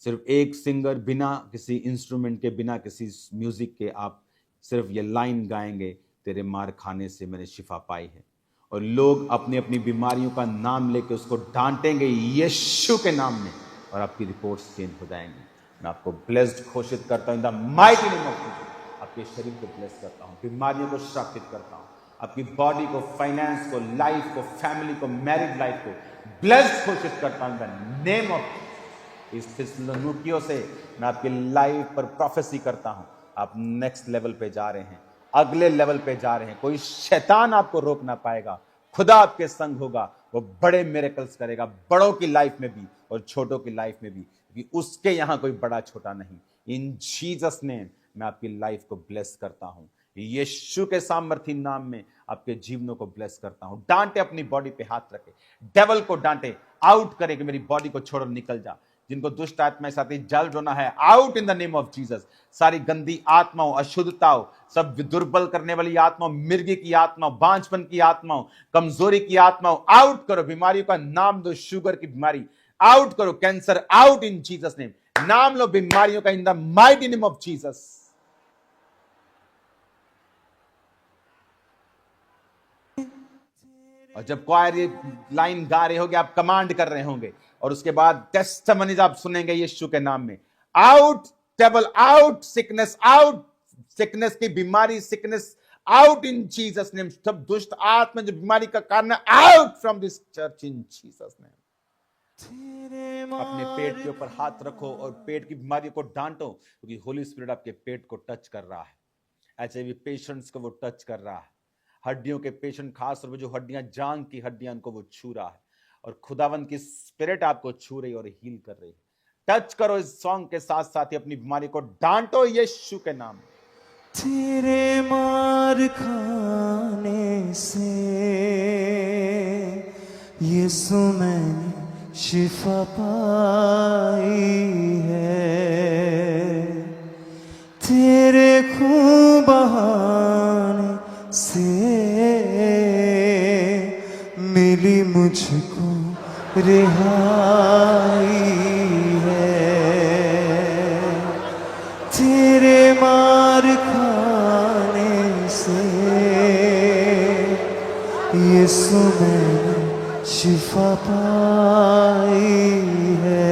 सिर्फ एक सिंगर, बिना किसी इंस्ट्रूमेंट के, बिना किसी म्यूजिक के आप सिर्फ ये लाइन गाएंगे, तेरे मार खाने से मैंने शिफा पाई है, और लोग अपनी अपनी बीमारियों का नाम लेके उसको डांटेंगे यीशु के नाम में, और आपकी रिपोर्ट्स चेंज हो जाएंगी। मैं आपको ब्लेस्ड घोषित करता हूं in the mighty name of Jesus. आपके शरीर को ब्लेस करता हूं, बीमारियों को श्रापित करता हूं, आपकी बॉडी को, फाइनेंस को, लाइफ को, फैमिली को, मैरिड लाइफ को ब्लेस्ड घोषित करता हूं इन द नेम ऑफ। इस थिस्सलुनीकियों से मैं आपकी लाइफ पर प्रोफेसी करता हूं, आप नेक्स्ट लेवल पे जा रहे हैं, अगले लेवल पे जा रहे हैं। कोई शैतान आपको रोक ना पाएगा, खुदा आपके संग होगा, वो बड़े मिरेकल्स करेगा, बड़ों की लाइफ में भी और छोटों की लाइफ में भी, क्योंकि उसके यहां कोई बड़ा छोटा नहीं। इन जीसस नेम मैं आपकी लाइफ को ब्लेस करता हूं, यीशु के सामर्थी नाम में आपके जीवनों को ब्लेस करता हूं। डांटे, अपनी बॉडी पे हाथ रखे, डेविल को डांटे, आउट करे कि मेरी बॉडी को छोड़ निकल जा। जिनको दुष्ट आत्माएं साथी जल रोना है, out in the name of Jesus. सारी गंदी आत्माओं, अशुद्धताओं, सब दुर्बल करने वाली आत्माओं, मिर्गी की आत्माओं, बांझपन की आत्माओं, कमजोरी की आत्माओं, आउट करो। बीमारियों का नाम दो, शुगर की बीमारी आउट करो, cancer out in Jesus name. नाम लो बीमारियों का in the mighty name of Jesus. और जब क्वायर ये लाइन गा रहे होंगे, आप कमांड कर रहे होंगे, और उसके बाद टेस्टिमनीज आप सुनेंगे यीशु के नाम में। Out devil, out sickness, out sickness की बीमारी, sickness out in Jesus name. सब दुष्ट आत्मा जो बीमारी का कारण है, out from this church in Jesus name. अपने पेट के ऊपर हाथ रखो और पेट की बीमारी को डांटो, क्योंकि होली स्पिरिट आपके पेट को टच कर रहा है। HIV पेशेंट्स को वो टच कर रहा है, हड्डियों के पेशेंट, खास तौर पर जो हड्डियां, जांग की हड्डियां, उनको वो छू रहा है, और खुदावंद की स्पिरिट आपको छू रही और हील कर रही है। टच करो इस सॉन्ग के साथ साथ ही अपनी बीमारी को डांटो यीशु के नाम। तेरे मार खाने से यीशु मैंने शिफा पाई है, तेरे खून बहाने से मिली मुझको रिहाई है, तेरे मार खाने से यीशु मैंने शिफा पाई है,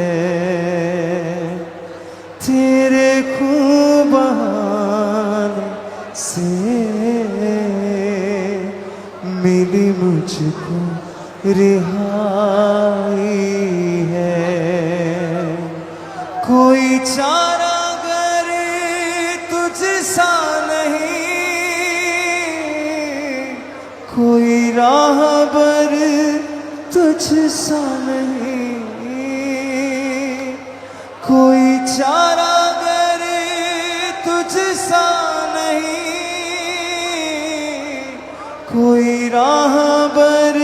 तेरे खून बहाने से मिली मुझको रिहाई है। कोई चारा गर तुझसा नहीं, कोई राहबर तुझसा नहीं, कोई चारा गर तुझसा नहीं, कोई राहबर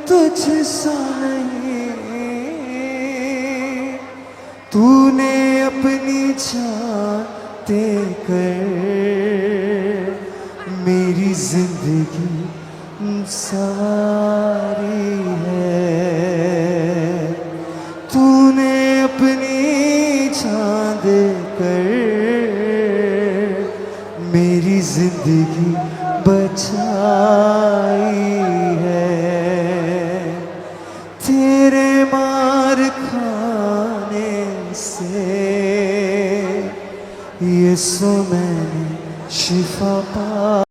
तुझसा नहीं। तूने अपनी जान देकर मेरी जिंदगी संवारी है। तूने अपनी जान देकर मेरी जिंदगी बचाई है। तेरे मार खाने से यीशु मैंने शिफा पा